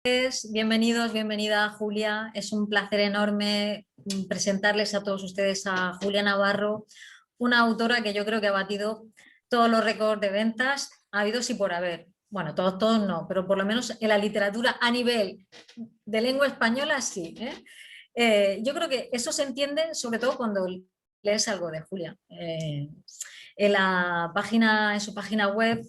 Bienvenidos, bienvenida Julia. Es un placer enorme presentarles a todos ustedes a Julia Navarro, una autora que yo creo que ha batido todos los récords de ventas habidos y por haber. Bueno, todos no, pero por lo menos en la literatura a nivel de lengua española sí. Yo creo que eso se entiende sobre todo cuando lees algo de Julia. En su página web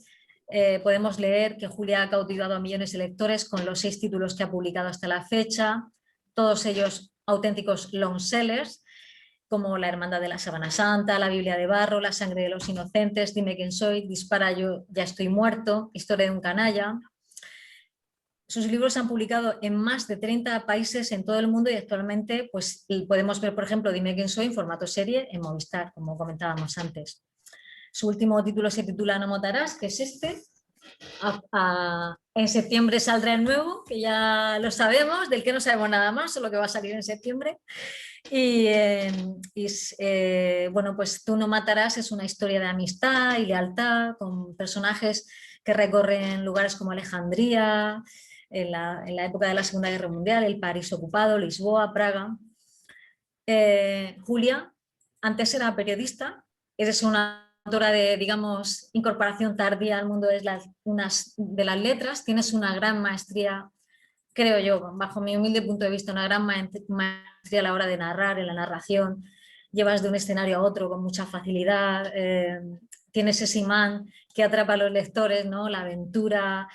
podemos leer que Julia ha cautivado a millones de lectores con los 6 títulos que ha publicado hasta la fecha, todos ellos auténticos long sellers, como La Hermandad de la Sábana Santa, La Biblia de Barro, La Sangre de los Inocentes, Dime quién soy, Dispara, yo ya estoy muerto, Historia de un canalla. Sus libros se han publicado en más de 30 países en todo el mundo y actualmente pues, podemos ver, por ejemplo, Dime quién soy en formato serie en Movistar, como comentábamos antes. Su último título se titula No matarás, que es este. En septiembre saldrá el nuevo, que ya lo sabemos, del que no sabemos nada más, solo que va a salir en septiembre. Bueno, pues Tú no matarás es una historia de amistad y lealtad con personajes que recorren lugares como Alejandría, en la época de la Segunda Guerra Mundial, el París ocupado, Lisboa, Praga. Julia, antes era periodista, eres una autora de, digamos, incorporación tardía al mundo de las letras, tienes una gran maestría, creo yo, bajo mi humilde punto de vista, una gran maestría a la hora de narrar, en la narración, llevas de un escenario a otro con mucha facilidad, tienes ese imán que atrapa a los lectores, ¿no? La aventura,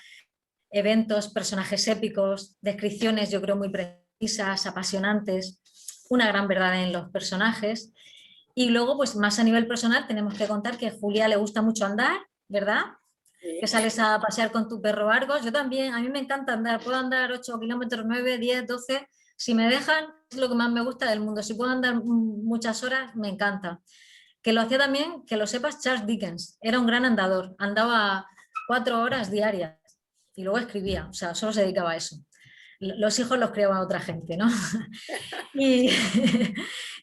eventos, personajes épicos, descripciones yo creo muy precisas, apasionantes, una gran verdad en los personajes. Y luego, pues más a nivel personal, tenemos que contar que a Julia le gusta mucho andar, ¿verdad? Sí. Que sales a pasear con tu perro Argos. Yo también, a mí me encanta andar. Puedo andar 8 kilómetros, 9, 10, 12. Si me dejan, es lo que más me gusta del mundo. Si puedo andar muchas horas, me encanta. Que lo hacía también, que lo sepas, Charles Dickens. Era un gran andador. Andaba 4 horas diarias y luego escribía. O sea, solo se dedicaba a eso. Los hijos los criaba otra gente, ¿no? Y,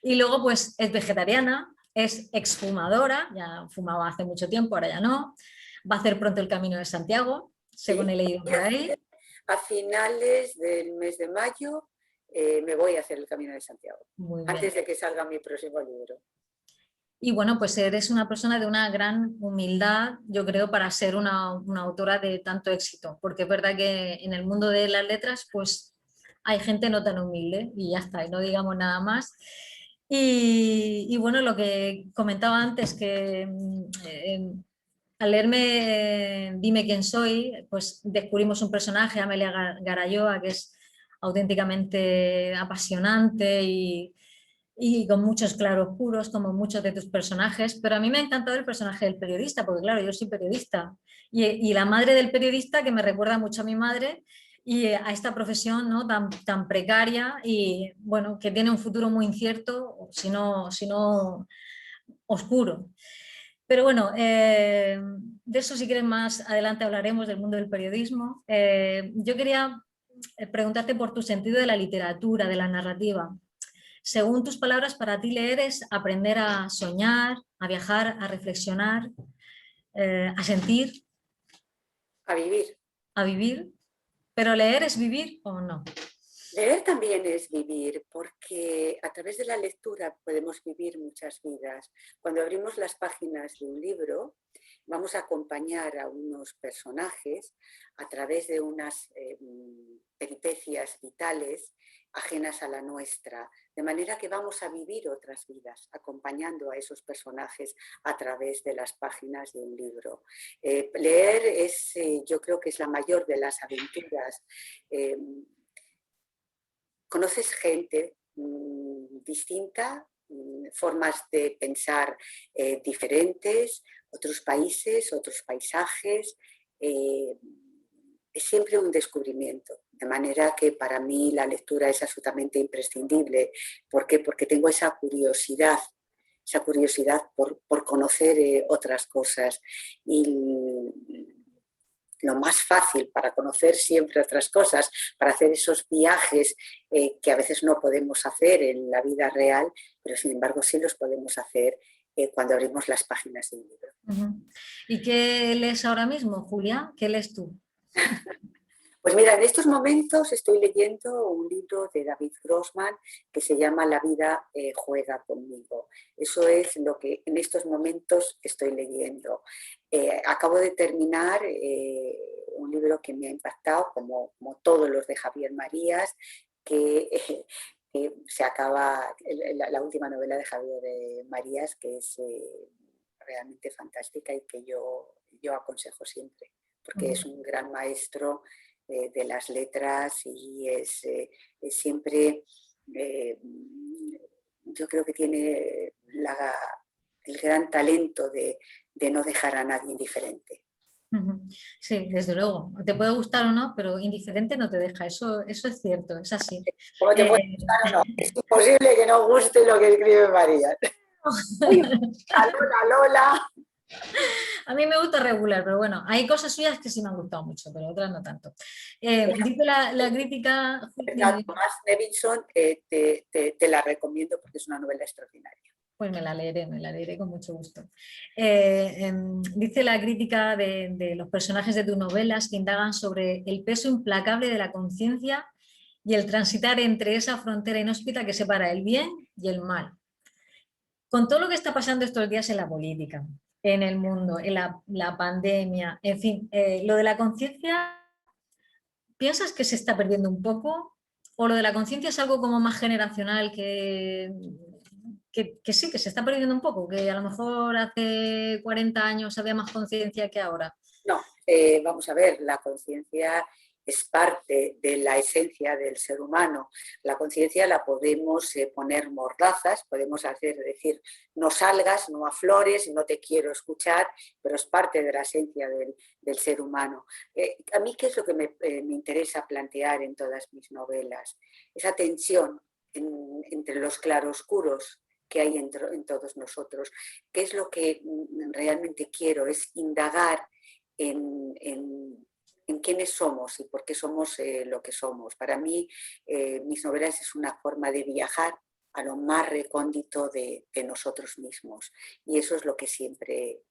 y luego pues es vegetariana, es exfumadora, ya fumaba hace mucho tiempo, ahora ya no, va a hacer pronto el Camino de Santiago, según Sí, he leído por ahí. a finales del mes de mayo me voy a hacer el Camino de Santiago, Muy bien. antes de que salga mi próximo libro. Y bueno, pues eres una persona de una gran humildad, yo creo, para ser una autora de tanto éxito, porque es verdad que en el mundo de las letras, pues hay gente no tan humilde y ya está, y no digamos nada más. Y bueno, lo que comentaba antes, que al leerme Dime quién soy, pues descubrimos un personaje, Amelia Garayoa, que es auténticamente apasionante y con muchos claroscuros, como muchos de tus personajes, pero a mí me ha encantado el personaje del periodista, porque claro, yo soy periodista, y la madre del periodista, que me recuerda mucho a mi madre, y a esta profesión, ¿no? tan precaria y bueno, que tiene un futuro muy incierto, si no oscuro. Pero bueno, de eso si quieres más adelante hablaremos del mundo del periodismo. Yo quería preguntarte por tu sentido de la literatura, de la narrativa. Según tus palabras, para ti leer es aprender a soñar, a viajar, a reflexionar, a sentir, A vivir. a vivir. ¿Pero leer es vivir o no? Leer también es vivir, porque a través de la lectura podemos vivir muchas vidas. Cuando abrimos las páginas de un libro, vamos a acompañar a unos personajes a través de unas peripecias vitales ajenas a la nuestra, de manera que vamos a vivir otras vidas acompañando a esos personajes a través de las páginas de un libro. Leer es, yo creo que es la mayor de las aventuras. Conoces gente distinta, formas de pensar diferentes, otros países, otros paisajes. Es siempre un descubrimiento, de manera que para mí la lectura es absolutamente imprescindible. ¿Por qué? Porque tengo esa curiosidad por conocer otras cosas. Y lo más fácil para conocer siempre otras cosas, para hacer esos viajes que a veces no podemos hacer en la vida real, pero sin embargo sí los podemos hacer cuando abrimos las páginas de un libro. ¿Y qué lees ahora mismo, Julia? ¿Qué lees tú? Pues mira, en estos momentos estoy leyendo un libro de David Grossman que se llama La vida juega conmigo. Eso es lo que en estos momentos estoy leyendo. Acabo de terminar un libro que me ha impactado, como todos los de Javier Marías, que se acaba, la última novela de Javier Marías, que es realmente fantástica y que yo aconsejo siempre, porque es un gran maestro de las letras y es siempre, yo creo que tiene el gran talento de no dejar a nadie indiferente. Sí, desde luego. Te puede gustar o no, pero indiferente no te deja. Eso es cierto, es así. ¿Cómo te puede gustar o no? Es imposible que no guste lo que escribe María. Lola, Lola. A mí me gusta regular, pero bueno, hay cosas suyas que sí me han gustado mucho, pero otras no tanto. Dice la crítica... Tomás Nevinson, te la recomiendo porque es una novela extraordinaria. Pues me la leeré con mucho gusto. Dice la crítica de los personajes de tus novelas que indagan sobre el peso implacable de la conciencia y el transitar entre esa frontera inhóspita que separa el bien y el mal. Con todo lo que está pasando estos días en la política, en el mundo, en la pandemia, en fin, lo de la conciencia, ¿piensas que se está perdiendo un poco? ¿O lo de la conciencia es algo como más generacional que sí, que se está perdiendo un poco? Que a lo mejor hace 40 años había más conciencia que ahora. No, vamos a ver, la conciencia es parte de la esencia del ser humano. La conciencia la podemos poner mordazas, podemos decir, no salgas, no aflores, no te quiero escuchar, pero es parte de la esencia del ser humano. A mí, ¿qué es lo que me interesa plantear en todas mis novelas? Esa tensión entre los claroscuros que hay en todos nosotros. ¿Qué es lo que realmente quiero? Es indagar en quiénes somos y por qué somos lo que somos. Para mí, mis novelas es una forma de viajar a lo más recóndito de nosotros mismos. Y eso es lo que siempre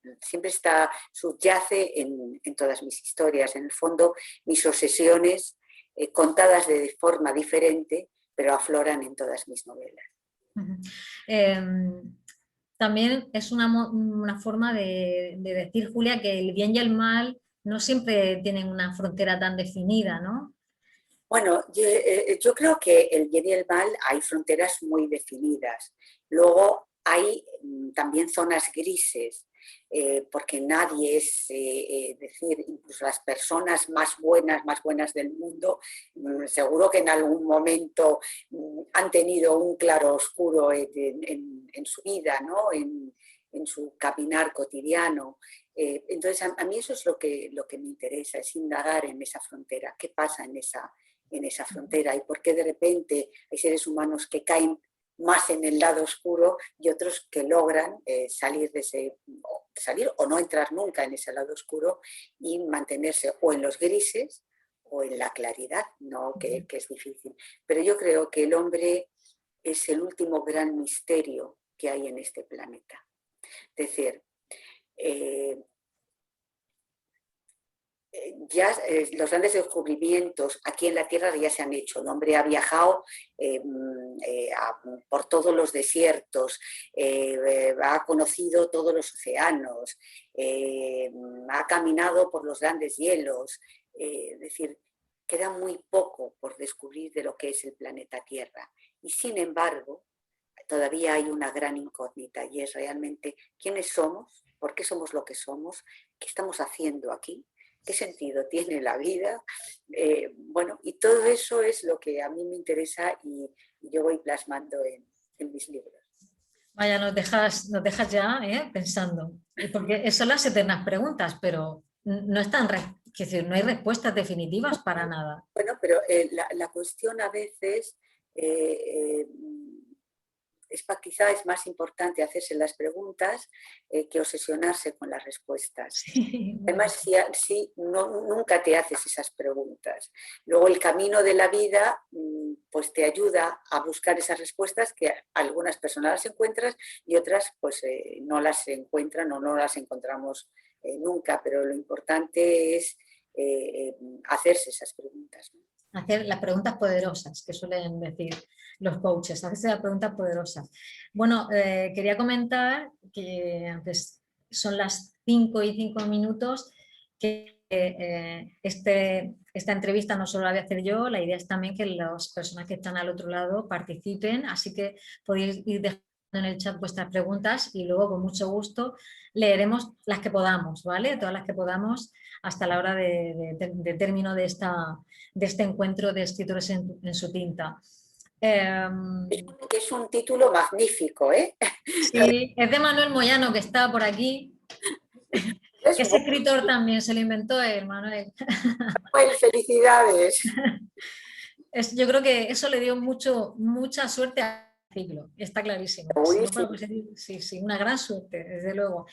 subyace en todas mis historias. En el fondo, mis obsesiones, contadas de forma diferente, pero afloran en todas mis novelas. También es una forma de decir, Julia, que el bien y el mal no siempre tienen una frontera tan definida, ¿no? Bueno, yo creo que el bien y el mal hay fronteras muy definidas. Luego hay también zonas grises, porque nadie es, decir, incluso las personas más buenas del mundo, seguro que en algún momento han tenido un claro oscuro en su vida, ¿no? En su caminar cotidiano. Entonces, a mí eso es lo que me interesa, es indagar en esa frontera, qué pasa en esa frontera y por qué de repente hay seres humanos que caen más en el lado oscuro y otros que logran salir o no entrar nunca en ese lado oscuro y mantenerse o en los grises o en la claridad, ¿no? que es difícil. Pero yo creo que el hombre es el último gran misterio que hay en este planeta. Es decir, ya los grandes descubrimientos aquí en la Tierra ya se han hecho. El hombre ha viajado por todos los desiertos, ha conocido todos los océanos, ha caminado por los grandes hielos. Es decir, queda muy poco por descubrir de lo que es el planeta Tierra. Y sin embargo, todavía hay una gran incógnita y es realmente quiénes somos, por qué somos lo que somos, qué estamos haciendo aquí. ¿Qué sentido tiene la vida? Bueno, y todo eso es lo que a mí me interesa y yo voy plasmando en mis libros. Vaya, nos dejas ya pensando, porque son las eternas preguntas, pero no están, no hay respuestas definitivas para nada. Bueno, pero la cuestión a veces quizá es más importante hacerse las preguntas que obsesionarse con las respuestas. Sí, además, si nunca te haces esas preguntas. Luego el camino de la vida pues te ayuda a buscar esas respuestas que algunas personas las encuentran y otras pues no las encuentran o no las encontramos nunca, pero lo importante es hacerse esas preguntas, ¿no? Hacer las preguntas poderosas, que suelen decir los coaches, hacerse las preguntas poderosas. Bueno, quería comentar que antes son las 5:05, que esta entrevista no solo la voy a hacer yo, la idea es también que las personas que están al otro lado participen, así que podéis ir dejando en el chat vuestras preguntas y luego con mucho gusto leeremos las que podamos, ¿vale? Todas las que podamos hasta la hora de término de este encuentro de escritores en su tinta. Es un título magnífico, ¿eh? Sí, es de Manuel Moyano, que está por aquí. Ese escritor también se lo inventó él, Manuel. Manuel, felicidades. Yo creo que eso le dio mucha suerte al ciclo, está clarísimo. Si Uy, no, sí. Sí, una gran suerte, desde luego.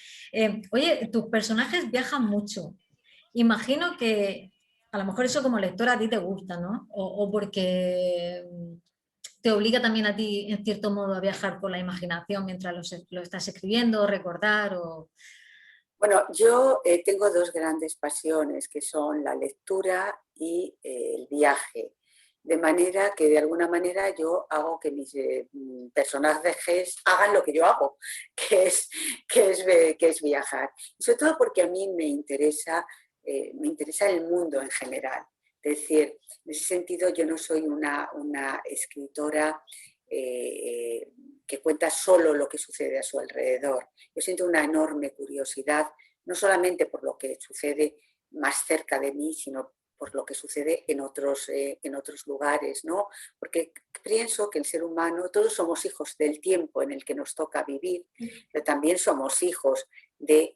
Oye, tus personajes viajan mucho. Imagino que a lo mejor eso como lectora a ti te gusta, ¿no? O porque te obliga también a ti, en cierto modo, a viajar con la imaginación mientras lo estás escribiendo, recordar o... Bueno, yo tengo dos grandes pasiones, que son la lectura y el viaje. De manera que de alguna manera yo hago que mis personajes hagan lo que yo hago, que es viajar. Y sobre todo porque a mí me interesa el mundo en general. Es decir, en ese sentido yo no soy una escritora que cuenta solo lo que sucede a su alrededor. Yo siento una enorme curiosidad, no solamente por lo que sucede más cerca de mí, sino por lo que sucede en otros lugares, ¿no? Porque pienso que el ser humano, todos somos hijos del tiempo en el que nos toca vivir, pero también somos hijos de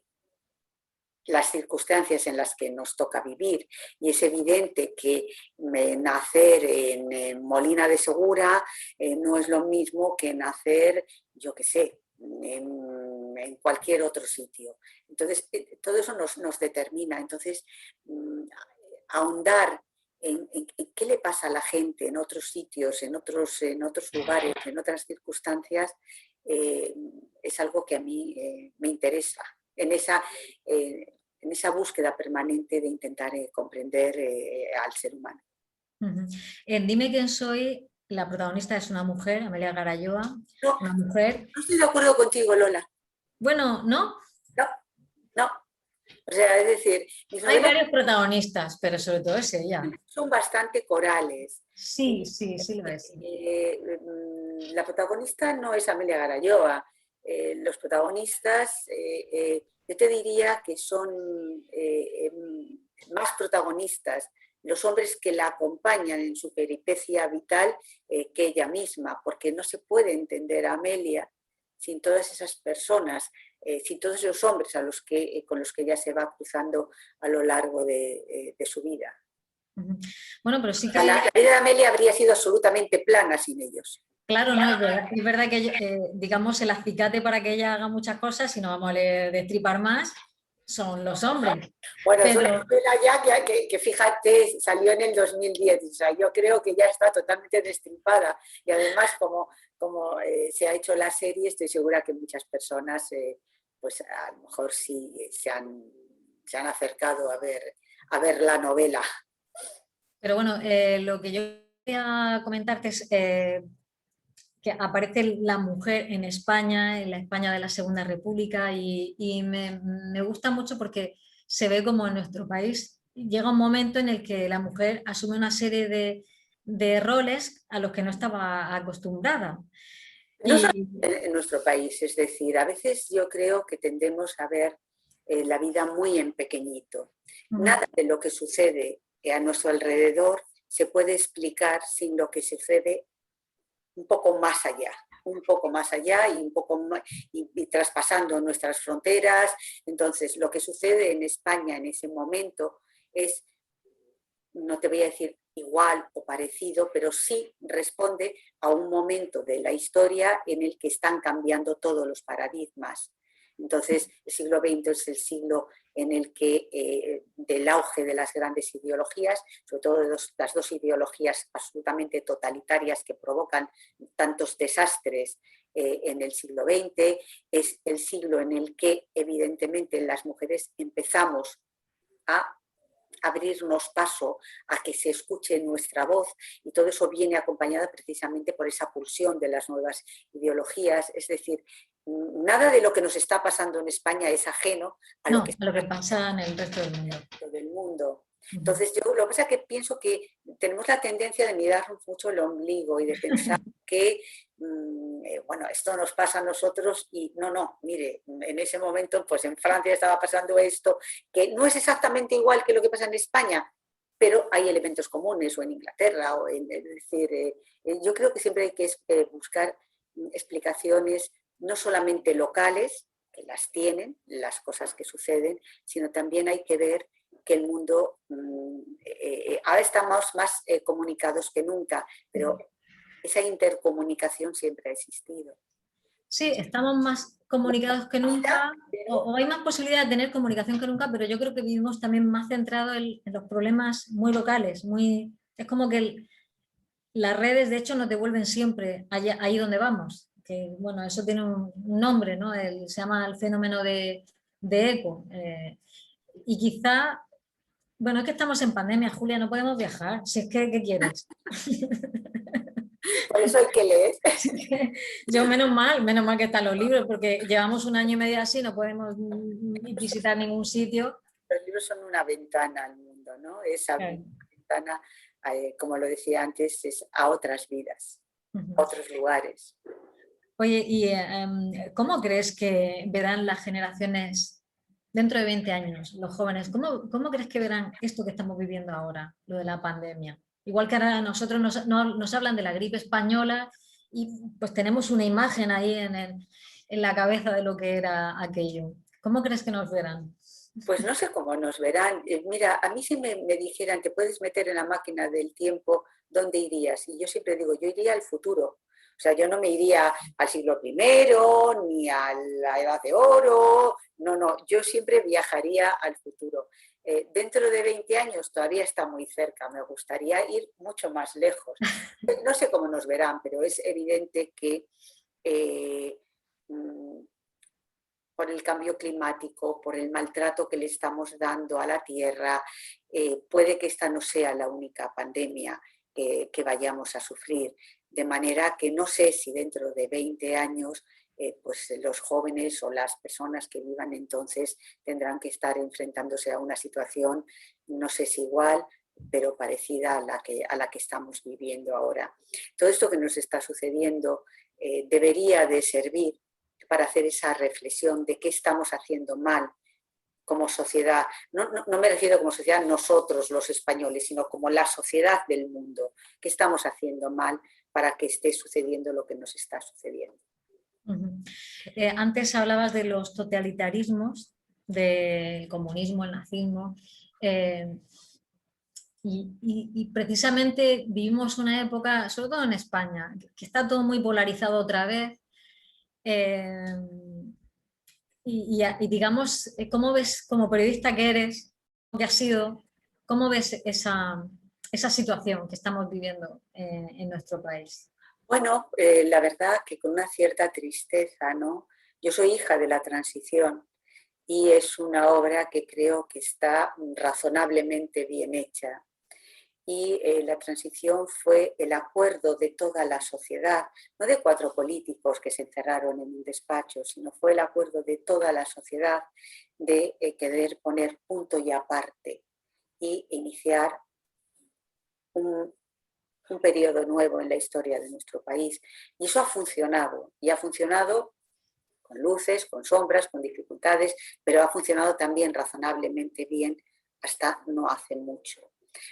las circunstancias en las que nos toca vivir. Y es evidente que nacer en Molina de Segura no es lo mismo que nacer, yo qué sé, en cualquier otro sitio. Entonces, todo eso nos determina. Entonces, ahondar en qué le pasa a la gente en otros sitios, en otros lugares, en otras circunstancias, es algo que a mí me interesa. En esa búsqueda permanente de intentar comprender al ser humano. En Dime quién soy, la protagonista es una mujer, Amelia Garayoa, No, una mujer... no estoy de acuerdo contigo, Lola. Bueno, ¿no? No, no. O sea, es decir, mis Hay novelas varios protagonistas, pero sobre todo es ella. son bastante corales. Sí, sí, sí lo es. La protagonista no es Amelia Garayoa. Los protagonistas, yo te diría que son más protagonistas los hombres que la acompañan en su peripecia vital que ella misma, porque no se puede entender a Amelia sin todas esas personas, sin todos esos hombres con los que ella se va cruzando a lo largo de su vida. Bueno, pero sí que... La vida de Amelia habría sido absolutamente plana sin ellos. Claro, no, es verdad que, digamos, el acicate para que ella haga muchas cosas, y no vamos a destripar más, son los hombres. Bueno, pero... es una novela ya que fíjate, salió en el 2010, o sea, yo creo que ya está totalmente destripada y además como se ha hecho la serie, estoy segura que muchas personas pues a lo mejor sí se han acercado a ver la novela. Pero bueno, lo que yo quería comentarte es que aparece la mujer en España, en la España de la Segunda República, y me gusta mucho porque se ve como en nuestro país llega un momento en el que la mujer asume una serie de roles a los que no estaba acostumbrada. No solo en nuestro país, es decir, a veces yo creo que tendemos a ver la vida muy en pequeñito. Nada de lo que sucede a nuestro alrededor se puede explicar sin lo que sucede un poco más allá y traspasando nuestras fronteras. Entonces, lo que sucede en España en ese momento es, no te voy a decir igual o parecido, pero sí responde a un momento de la historia en el que están cambiando todos los paradigmas. Entonces, el siglo XX es el siglo en el que del auge de las grandes ideologías, sobre todo las dos ideologías absolutamente totalitarias que provocan tantos desastres en el siglo XX, es el siglo en el que evidentemente las mujeres empezamos a abrirnos paso a que se escuche nuestra voz, y todo eso viene acompañado precisamente por esa pulsión de las nuevas ideologías. Es decir, nada de lo que nos está pasando en España es ajeno a lo que a lo que pasa en el resto del mundo. Entonces yo lo que pasa es que pienso que tenemos la tendencia de mirarnos mucho el ombligo y de pensar que bueno, esto nos pasa a nosotros y no, mire, en ese momento pues en Francia estaba pasando esto, que no es exactamente igual que lo que pasa en España, pero hay elementos comunes, o en Inglaterra, o es decir, yo creo que siempre hay que buscar explicaciones no solamente locales, que las tienen, las cosas que suceden, sino también hay que ver que el mundo ahora estamos más comunicados que nunca, pero esa intercomunicación siempre ha existido. Sí, estamos más comunicados que nunca, o hay más posibilidad de tener comunicación que nunca, pero yo creo que vivimos también más centrados en los problemas muy locales. Es como que las redes, de hecho, nos devuelven siempre ahí donde vamos. Que, bueno, eso tiene un nombre, ¿no? Se llama el fenómeno de eco. Y quizá, bueno, es que estamos en pandemia, Julia, no podemos viajar. Si es que, ¿qué quieres? Por eso hay que leer. Yo menos mal que están los libros, porque llevamos un año y medio así, no podemos visitar ningún sitio. Los libros son una ventana al mundo, ¿no? Esa ventana, como lo decía antes, es a otras vidas, a otros lugares. Oye, ¿y cómo crees que verán las generaciones dentro de 20 años, los jóvenes? ¿Cómo crees que verán esto que estamos viviendo ahora, lo de la pandemia? Igual que ahora nosotros nos hablan de la gripe española y pues tenemos una imagen ahí en la cabeza de lo que era aquello. ¿Cómo crees que nos verán? Pues no sé cómo nos verán. Mira, a mí si me dijeran que puedes meter en la máquina del tiempo, ¿dónde irías? Y yo siempre digo, yo iría al futuro. O sea, yo no me iría al siglo I, ni a la Edad de Oro, no, yo siempre viajaría al futuro. Dentro de 20 años todavía está muy cerca, me gustaría ir mucho más lejos. No sé cómo nos verán, pero es evidente que por el cambio climático, por el maltrato que le estamos dando a la Tierra, puede que esta no sea la única pandemia que vayamos a sufrir. De manera que no sé si dentro de 20 años pues los jóvenes o las personas que vivan entonces tendrán que estar enfrentándose a una situación, no sé si igual, pero parecida a la que estamos viviendo ahora. Todo esto que nos está sucediendo debería de servir para hacer esa reflexión de qué estamos haciendo mal como sociedad. No me refiero como sociedad nosotros los españoles, sino como la sociedad del mundo. ¿Qué estamos haciendo mal para que esté sucediendo lo que nos está sucediendo? Antes hablabas de los totalitarismos, del comunismo, el nazismo, y precisamente vivimos una época, sobre todo en España, que está todo muy polarizado otra vez. Y digamos, ¿cómo ves como periodista que eres, que has sido, cómo ves esa situación que estamos viviendo en nuestro país? Bueno, la verdad que con una cierta tristeza, ¿no? Yo soy hija de la transición y es una obra que creo que está razonablemente bien hecha. Y la transición fue el acuerdo de toda la sociedad, no de 4 políticos que se encerraron en un despacho, sino fue el acuerdo de toda la sociedad de querer poner punto y aparte y iniciar un periodo nuevo en la historia de nuestro país. Y eso ha funcionado, y ha funcionado con luces, con sombras, con dificultades, pero ha funcionado también razonablemente bien hasta no hace mucho.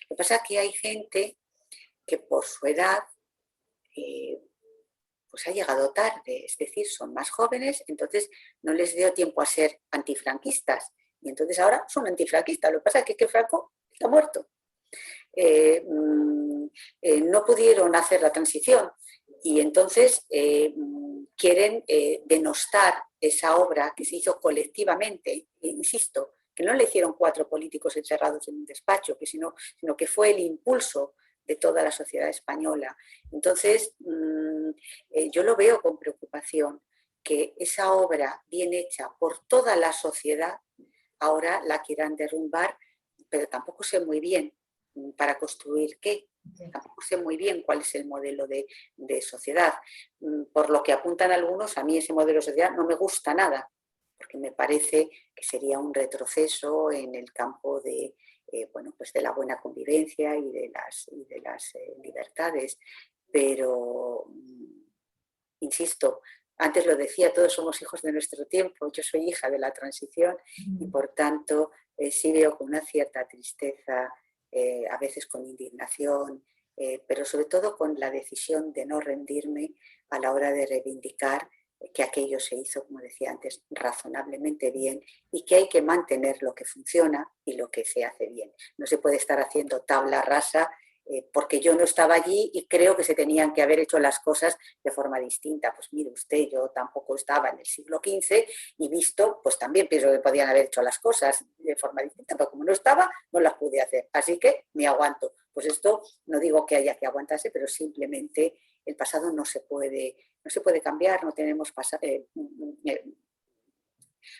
Lo que pasa es que hay gente que por su edad pues ha llegado tarde, es decir, son más jóvenes, entonces no les dio tiempo a ser antifranquistas y entonces ahora son antifranquistas. Lo que pasa es que Franco está muerto. No pudieron hacer la transición y entonces quieren denostar esa obra que se hizo colectivamente, insisto, que no le hicieron 4 políticos encerrados en un despacho, sino que fue el impulso de toda la sociedad española. Entonces, yo lo veo con preocupación, que esa obra bien hecha por toda la sociedad, ahora la quieran derrumbar pero tampoco sé muy bien para construir qué. Tampoco sé muy bien cuál es el modelo de sociedad. Por lo que apuntan algunos, a mí ese modelo de sociedad no me gusta nada, porque me parece que sería un retroceso en el campo de, bueno, pues de la buena convivencia y de las libertades. Pero, insisto, antes lo decía, todos somos hijos de nuestro tiempo, yo soy hija de la transición y por tanto sí veo con una cierta tristeza, a veces con indignación, pero sobre todo con la decisión de no rendirme a la hora de reivindicar que aquello se hizo, como decía antes, razonablemente bien y que hay que mantener lo que funciona y lo que se hace bien. No se puede estar haciendo tabla rasa porque yo no estaba allí y creo que se tenían que haber hecho las cosas de forma distinta. Pues mire usted, yo tampoco estaba en el siglo XV y visto, pues también pienso que podían haber hecho las cosas de forma distinta, pero como no estaba, no las pude hacer. Así que me aguanto. Pues esto no digo que haya que aguantarse, pero simplemente el pasado no se puede cambiar, no tenemos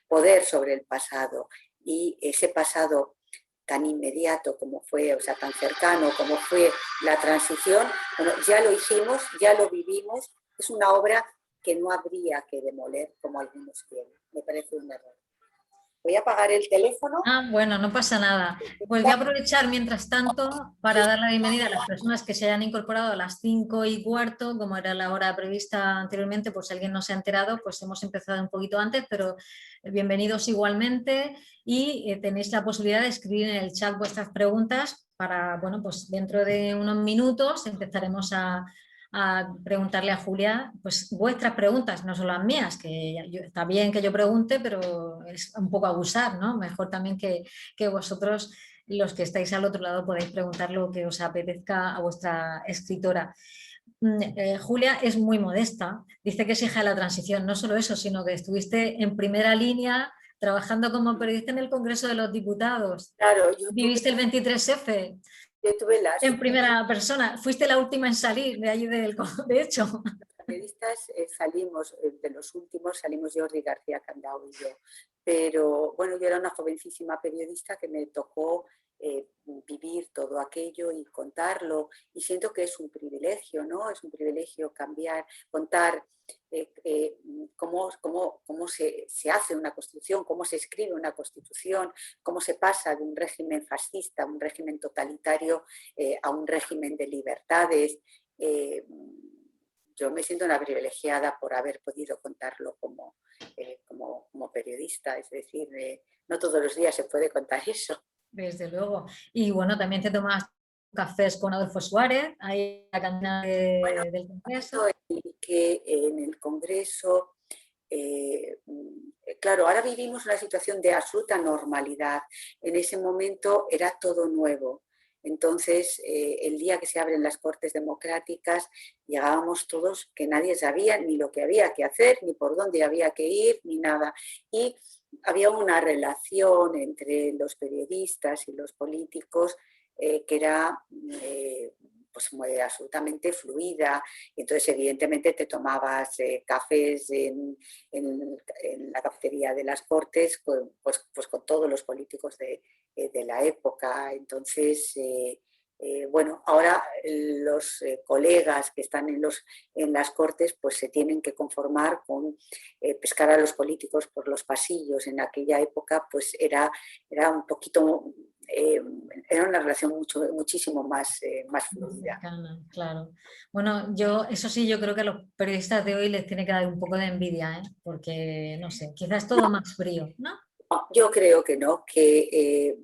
poder sobre el pasado. Y ese pasado tan inmediato como fue, o sea, tan cercano como fue la transición, bueno, ya lo hicimos, ya lo vivimos, es una obra que no habría que demoler como algunos quieren. Me parece un error. Voy a apagar el teléfono. Ah, bueno, no pasa nada. Pues voy a aprovechar mientras tanto para dar la bienvenida a las personas que se hayan incorporado a las 5:15, como era la hora prevista anteriormente, por si alguien no se ha enterado, pues hemos empezado un poquito antes, pero bienvenidos igualmente y tenéis la posibilidad de escribir en el chat vuestras preguntas para, bueno, pues dentro de unos minutos empezaremos a preguntarle a Julia pues vuestras preguntas, no solo las mías, que está bien que yo pregunte, pero es un poco abusar, ¿no? Mejor también que vosotros, los que estáis al otro lado, podéis preguntar lo que os apetezca a vuestra escritora. Julia es muy modesta, dice que es hija de la transición, no solo eso, sino que estuviste en primera línea trabajando como periodista en el Congreso de los Diputados. Claro, Viviste el 23F. yo tuve En primera persona, fuiste la última en salir de allí de hecho. Periodistas salimos, de los últimos salimos Jordi García Candao y yo, pero bueno, yo era una jovencísima periodista que me tocó vivir todo aquello y contarlo, y siento que es un privilegio, ¿no? Es un privilegio contar cómo se hace una constitución, cómo se escribe una constitución, cómo se pasa de un régimen fascista, un régimen totalitario, a un régimen de libertades. Yo me siento una privilegiada por haber podido contarlo como periodista, es decir, no todos los días se puede contar eso. Desde luego. Y bueno, también te tomas cafés con Adolfo Suárez, ahí en la cantina del Congreso. Que en el Congreso, claro, ahora vivimos una situación de absoluta normalidad. En ese momento era todo nuevo. Entonces, el día que se abren las Cortes Democráticas, llegábamos todos que nadie sabía ni lo que había que hacer, ni por dónde había que ir, ni nada. Y había una relación entre los periodistas y los políticos que era pues muy absolutamente fluida. Entonces, evidentemente, te tomabas cafés en la cafetería de las Cortes pues con todos los políticos de la época. Entonces, bueno, ahora los colegas que están en las Cortes pues se tienen que conformar con pescar a los políticos por los pasillos. En aquella época pues era un poquito, era una relación muchísimo más fluida. Claro. Bueno, eso sí, yo creo que a los periodistas de hoy les tiene que dar un poco de envidia, ¿eh? Porque, no sé, quizás es todo más frío, ¿no? Yo creo que no, que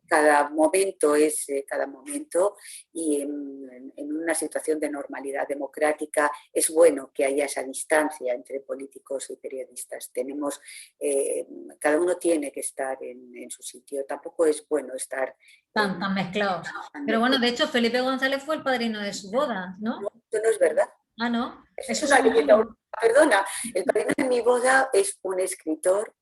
cada momento es cada momento, y en una situación de normalidad democrática es bueno que haya esa distancia entre políticos y periodistas. Cada uno tiene que estar en su sitio, tampoco es bueno estar tan mezclados. Pero bueno, de hecho, Felipe González fue el padrino de su boda, ¿no? No, eso no es verdad. Ah, ¿no? Eso es una leyenda urbana. Perdona, el padrino de mi boda es un escritor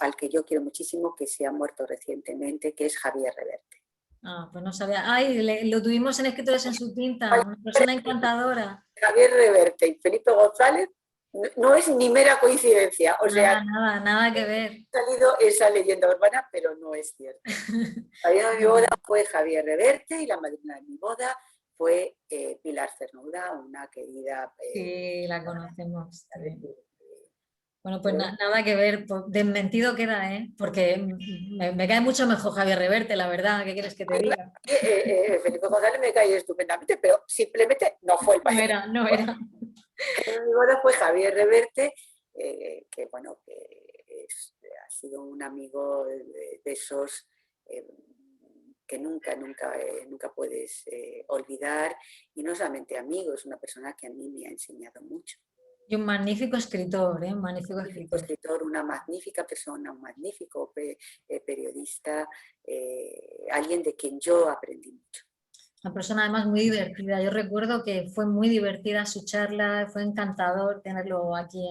al que yo quiero muchísimo, que se ha muerto recientemente, que es Javier Reverte. Ah, pues no sabía. Ay, lo tuvimos en Escritores en su tinta, una persona encantadora. Javier Reverte y Felipe González No es ni mera coincidencia, o sea, Nada que ver. ha salido esa leyenda urbana, pero no es cierto. La madrina de mi boda fue Javier Reverte y la madrina de mi boda fue Pilar Cernuda, una querida... Sí, la conocemos. Bueno, pues nada que ver, pues, desmentido queda, ¿eh? Porque me cae mucho mejor Javier Reverte, la verdad, ¿qué quieres que te diga? Felipe González me cae estupendamente, pero simplemente no fue el No padrino. era, no era. Mi boda fue Javier Reverte, que bueno, ha sido un amigo de esos que nunca puedes olvidar, y no solamente amigo, es una persona que a mí me ha enseñado mucho. Y un magnífico escritor, ¿eh? Un magnífico Un magnífico escritor. escritor, una magnífica persona, un magnífico periodista, alguien de quien yo aprendí mucho. Una persona además muy divertida. Yo recuerdo que fue muy divertida su charla, fue encantador tenerlo aquí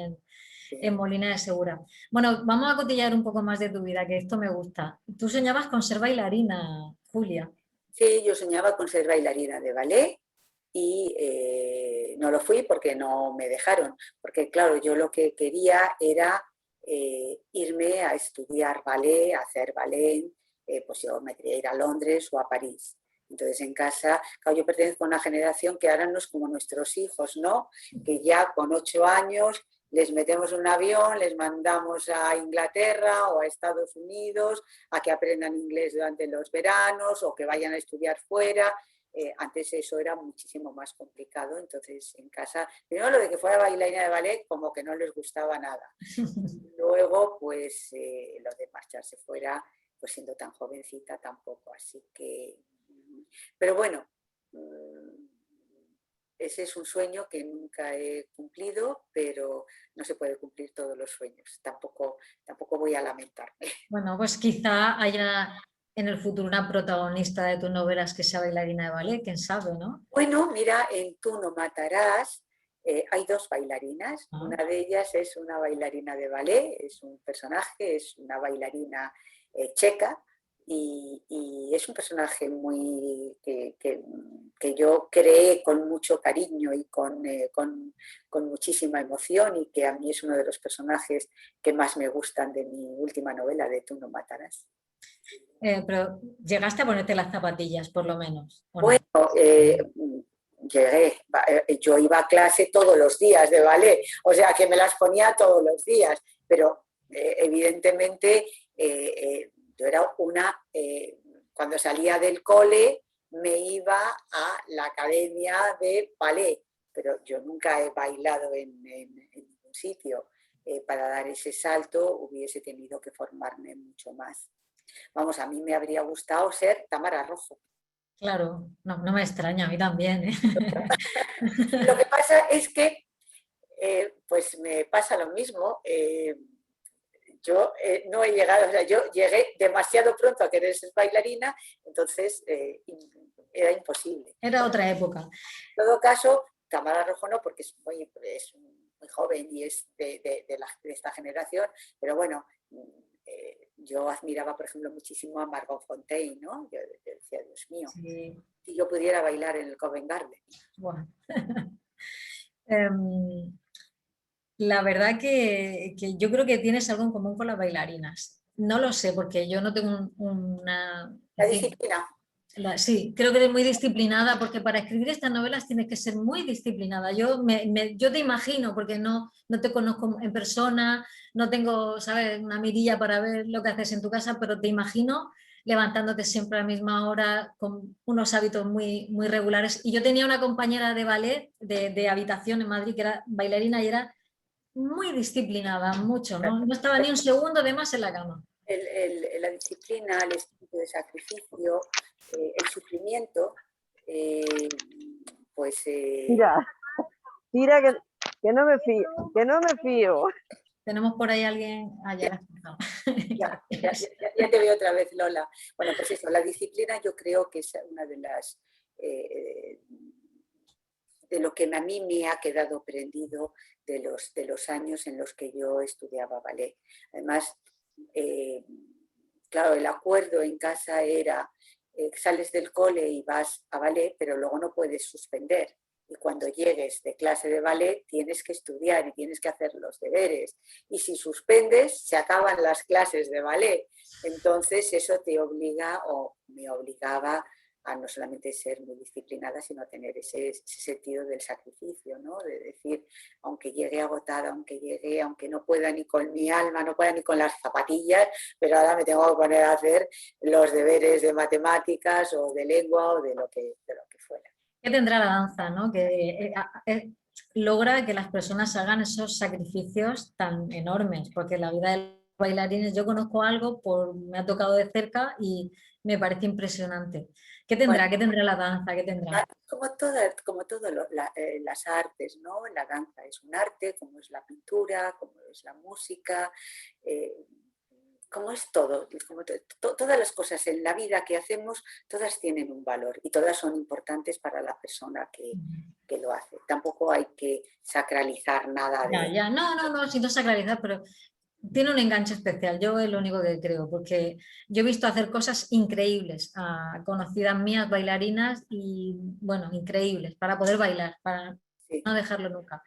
en Molina de Segura. Bueno, vamos a cotillar un poco más de tu vida, que esto me gusta. Tú soñabas con ser bailarina, Julia. Sí, yo soñaba con ser bailarina de ballet y no lo fui porque no me dejaron, porque claro, yo lo que quería era irme a estudiar ballet, a hacer ballet, pues yo me quería ir a Londres o a París. Entonces en casa, claro, yo pertenezco a una generación que ahora no es como nuestros hijos, ¿no? Que ya con 8 años les metemos un avión, les mandamos a Inglaterra o a Estados Unidos a que aprendan inglés durante los veranos o que vayan a estudiar fuera. Antes eso era muchísimo más complicado, entonces en casa, primero lo de que fuera bailarina de ballet como que no les gustaba nada. Luego, pues lo de marcharse fuera, pues siendo tan jovencita tampoco, así que... Pero bueno, ese es un sueño que nunca he cumplido, pero no se puede cumplir todos los sueños. Tampoco voy a lamentarme. Bueno, pues quizá haya en el futuro una protagonista de tus novelas que sea bailarina de ballet, quién sabe, ¿no? Bueno, mira, en Tú no matarás hay 2 bailarinas. Una de ellas es una bailarina de ballet, es un personaje, es una bailarina checa y es un personaje muy que yo creé con mucho cariño y con muchísima emoción, y que a mí es uno de los personajes que más me gustan de mi última novela, de Tú no matarás. Pero llegaste a ponerte las zapatillas, por lo menos, ¿o no? Bueno, llegué, yo iba a clase todos los días de ballet, o sea que me las ponía todos los días, pero evidentemente yo era cuando salía del cole me iba a la academia de ballet, pero yo nunca he bailado en ningún sitio. Para dar ese salto hubiese tenido que formarme mucho más. Vamos, a mí me habría gustado ser Tamara Rojo. Claro, no me extraña, a mí también, ¿eh? Lo que pasa es que, pues me pasa lo mismo. Yo no he llegado, o sea, yo llegué demasiado pronto a querer ser bailarina, entonces era imposible. Era otra época. En todo caso, Tamara Rojo no, porque es muy joven y es de esta generación, pero bueno, yo admiraba, por ejemplo, muchísimo a Margot Fonteyn, ¿no? Yo decía, Dios mío, Sí. si yo pudiera bailar en el Covent Garden. Bueno. La verdad que yo creo que tienes algo en común con las bailarinas. No lo sé, porque yo no tengo una... La disciplina. Sí, creo que eres muy disciplinada, porque para escribir estas novelas tienes que ser muy disciplinada. Yo te imagino, porque no te conozco en persona, no tengo, ¿sabes?, una mirilla para ver lo que haces en tu casa, pero te imagino levantándote siempre a la misma hora, con unos hábitos muy regulares. Y yo tenía una compañera de ballet, de habitación en Madrid, que era bailarina y era muy disciplinada, mucho, ¿no? No estaba ni un segundo de más en la cama. La disciplina, el espíritu de sacrificio, el sufrimiento, pues... Mira que no me fío, que no me fío. Tenemos por ahí alguien... ya te veo otra vez, Lola. Bueno, pues eso, la disciplina yo creo que es una de las... de lo que a mí me ha quedado prendido de los años en los que yo estudiaba ballet. Además, claro, el acuerdo en casa era sales del cole y vas a ballet, pero luego no puedes suspender. Y cuando llegues de clase de ballet tienes que estudiar y tienes que hacer los deberes. Y si suspendes, se acaban las clases de ballet. Entonces eso te obliga, o me obligaba, a no solamente ser muy disciplinada, sino a tener ese sentido del sacrificio, ¿no? De decir, aunque llegue agotada, aunque no pueda ni con mi alma, no pueda ni con las zapatillas, pero ahora me tengo que poner a hacer los deberes de matemáticas o de lengua o de lo que fuera. ¿Qué tendrá la danza, ¿no? Que logra que las personas hagan esos sacrificios tan enormes, porque la vida de los bailarines, yo conozco algo, me ha tocado de cerca y me parece impresionante. ¿Qué tendrá? Bueno, ¿Qué tendrá la danza? ¿Qué tendrá? como todas las artes, ¿no? La danza es un arte, como es la pintura, como es la música, como es todo, todas las cosas en la vida que hacemos, todas tienen un valor y todas son importantes para la persona que lo hace. Tampoco hay que sacralizar nada de... Ya, no, sin sacralizar, pero tiene un enganche especial, yo es lo único que creo, porque yo he visto hacer cosas increíbles a conocidas mías bailarinas y, bueno, increíbles, para poder bailar, para Sí. no dejarlo nunca.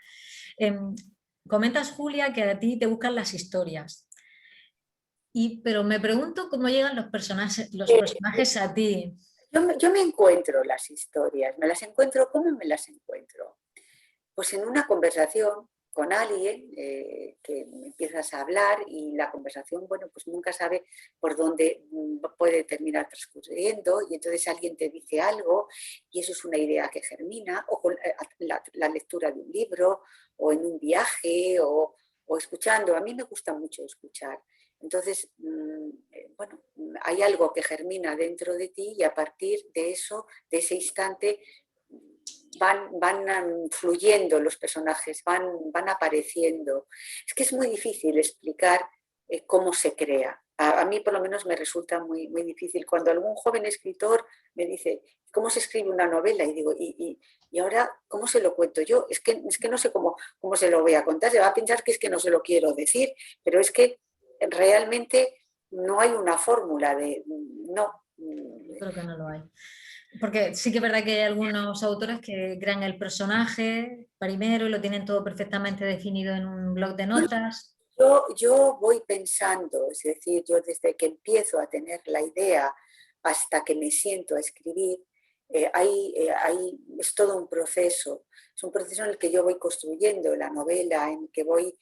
Comentas, Julia, que a ti te buscan las historias, pero me pregunto cómo llegan los personajes a ti. Yo me encuentro las historias, me las encuentro, ¿cómo me las encuentro? Pues en una conversación con alguien que empiezas a hablar y la conversación, bueno, pues nunca sabe por dónde puede terminar transcurriendo y entonces alguien te dice algo y eso es una idea que germina, o con la lectura de un libro, o en un viaje, o escuchando. A mí me gusta mucho escuchar. Entonces, bueno, hay algo que germina dentro de ti y a partir de eso, de ese instante, van fluyendo los personajes, van apareciendo. Es que es muy difícil explicar cómo se crea. A mí por lo menos me resulta muy, muy difícil. Cuando algún joven escritor me dice, ¿cómo se escribe una novela? Y digo, ¿y ahora cómo se lo cuento yo? Es que no sé cómo se lo voy a contar. Se va a pensar que es que no se lo quiero decir, pero es que realmente no hay una fórmula de... No. Creo que no lo hay. Porque sí que es verdad que hay algunos autores que crean el personaje primero y lo tienen todo perfectamente definido en un bloc de notas. Yo voy pensando, es decir, yo desde que empiezo a tener la idea hasta que me siento a escribir, es todo un proceso. Es un proceso en el que yo voy construyendo la novela, en el que voy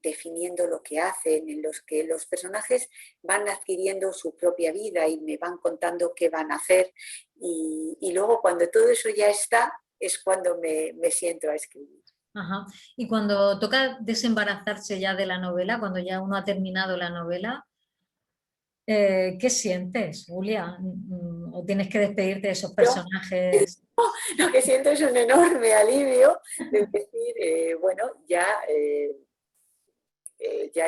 definiendo lo que hacen, en los que los personajes van adquiriendo su propia vida y me van contando qué van a hacer. Y luego cuando todo eso ya está, es cuando me siento a escribir. Ajá. Y cuando toca desembarazarse ya de la novela, cuando ya uno ha terminado la novela, ¿qué sientes, Julia? ¿O tienes que despedirte de esos personajes? Lo que siento es un enorme alivio de decir, bueno, ya he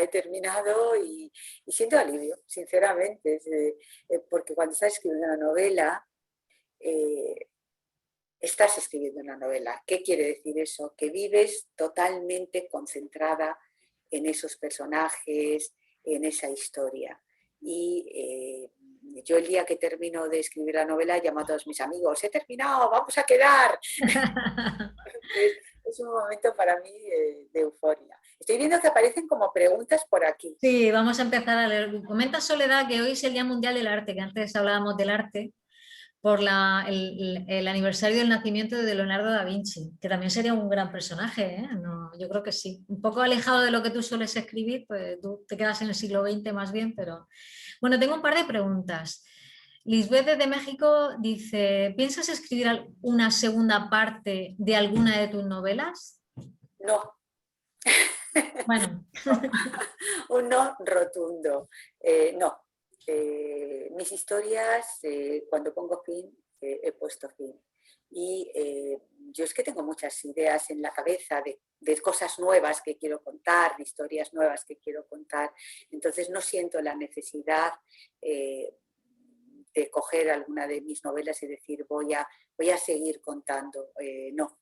terminado y siento alivio, sinceramente, porque cuando estás escribiendo una novela, estás escribiendo una novela. ¿Qué quiere decir eso? Que vives totalmente concentrada en esos personajes, en esa historia. Y yo el día que termino de escribir la novela llamo a todos mis amigos, he terminado, vamos a quedar. Es un momento para mí de euforia. Estoy viendo que aparecen como preguntas por aquí. Sí, vamos a empezar a leer. Comenta Soledad que hoy es el Día Mundial del Arte, que antes hablábamos del arte, por el aniversario del nacimiento de Leonardo da Vinci, que también sería un gran personaje, ¿eh? No, yo creo que sí. Un poco alejado de lo que tú sueles escribir, pues tú te quedas en el siglo XX más bien, pero... Bueno, tengo un par de preguntas. Lisbeth de México dice, ¿piensas escribir una segunda parte de alguna de tus novelas? No. Bueno. Un no rotundo. No. Mis historias, cuando pongo fin, he puesto fin. Y yo es que tengo muchas ideas en la cabeza de cosas nuevas que quiero contar, de historias nuevas que quiero contar. Entonces no siento la necesidad de coger alguna de mis novelas y decir voy a seguir contando. No.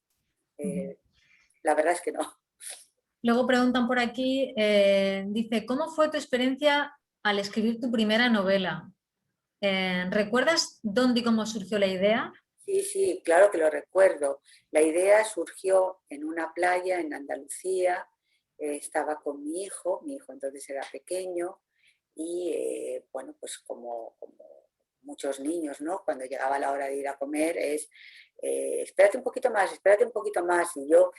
La verdad es que no. Luego preguntan por aquí, dice, ¿cómo fue tu experiencia al escribir tu primera novela? ¿Recuerdas dónde y cómo surgió la idea? Sí, sí, claro que lo recuerdo. La idea surgió en una playa en Andalucía. Estaba con mi hijo entonces era pequeño y bueno, pues como muchos niños, ¿no? Cuando llegaba la hora de ir a comer es, espérate un poquito más, espérate un poquito más. Y yo,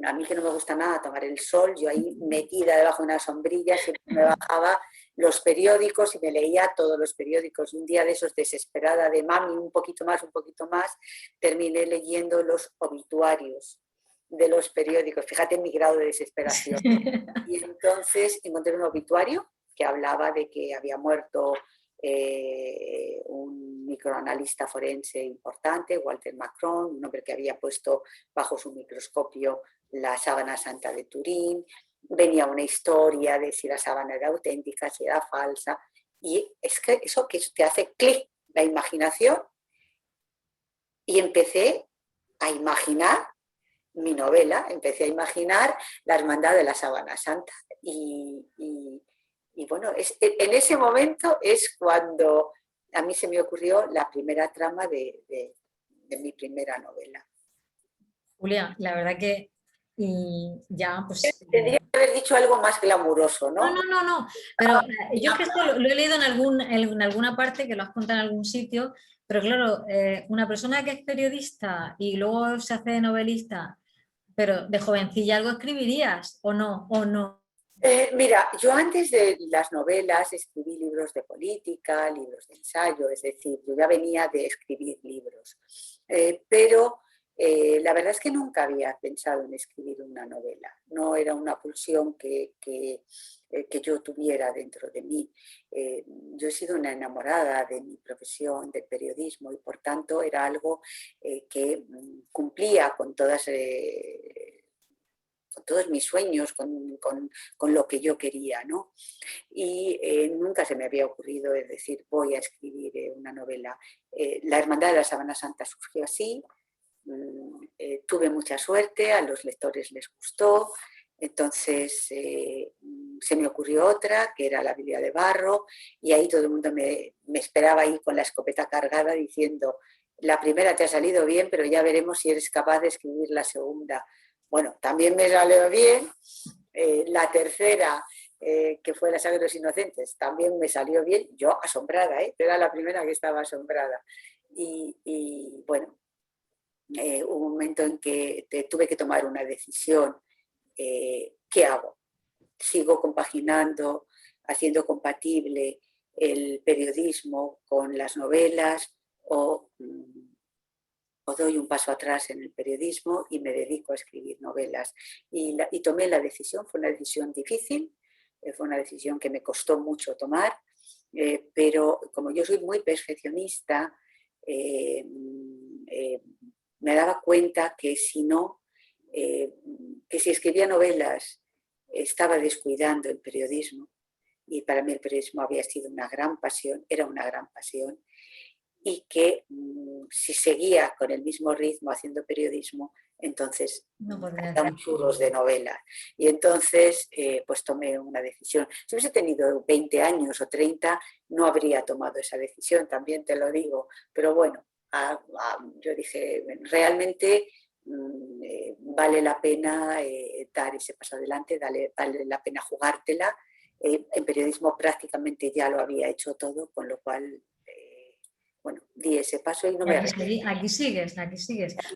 a mí que no me gusta nada tomar el sol, yo ahí metida debajo de una sombrilla, siempre me bajaba los periódicos y me leía todos los periódicos. Y un día de esos, desesperada de mami, un poquito más, terminé leyendo los obituarios de los periódicos. Fíjate en mi grado de desesperación. Y entonces encontré un obituario que hablaba de que había muerto un microanalista forense importante, Walter Macron, un hombre que había puesto bajo su microscopio la sábana santa de Turín. Venía una historia de si la sábana era auténtica, si era falsa, y es que eso que te hace clic la imaginación, y empecé a imaginar mi novela, empecé a imaginar la hermandad de la sábana santa, y bueno, en ese momento es cuando a mí se me ocurrió la primera trama de mi primera novela. Julia, la verdad que y ya pues... Tendría que haber dicho algo más glamuroso, ¿no? No, pero yo es que esto lo he leído en alguna parte, que lo has contado en algún sitio, pero claro, una persona que es periodista y luego se hace novelista, pero de jovencilla algo escribirías, ¿o no? ¿O no? Mira, yo antes de las novelas escribí libros de política, libros de ensayo, es decir, yo ya venía de escribir libros, pero la verdad es que nunca había pensado en escribir una novela, no era una pulsión que yo tuviera dentro de mí. Yo he sido una enamorada de mi profesión, del periodismo, y por tanto era algo que cumplía con todos mis sueños, con lo que yo quería, ¿no? Y nunca se me había ocurrido decir, voy a escribir una novela. La Hermandad de la Sábana Santa surgió así, tuve mucha suerte, a los lectores les gustó, entonces se me ocurrió otra, que era La Biblia de Barro, y ahí todo el mundo me esperaba ahí con la escopeta cargada diciendo, la primera te ha salido bien, pero ya veremos si eres capaz de escribir la segunda. Bueno, también me salió bien. La tercera, que fue La Sangre de los Inocentes, también me salió bien. Yo asombrada, era la primera que estaba asombrada. Y bueno, hubo un momento en que tuve que tomar una decisión. ¿Qué hago? ¿Sigo compaginando, haciendo compatible el periodismo con las novelas o doy un paso atrás en el periodismo y me dedico a escribir novelas? Y tomé la decisión, fue una decisión difícil, fue una decisión que me costó mucho tomar, pero como yo soy muy perfeccionista, me daba cuenta que si escribía novelas estaba descuidando el periodismo, y para mí el periodismo había sido una gran pasión, era una gran pasión, y que si seguía con el mismo ritmo haciendo periodismo, entonces eran churros de novela. Y entonces pues tomé una decisión. Si hubiese tenido 20 años o 30, no habría tomado esa decisión, también te lo digo. Pero bueno, yo dije, realmente vale la pena dar ese paso adelante, vale la pena jugártela. En periodismo prácticamente ya lo había hecho todo, con lo cual... bueno, di ese paso y no me arrepiento. Aquí sigues.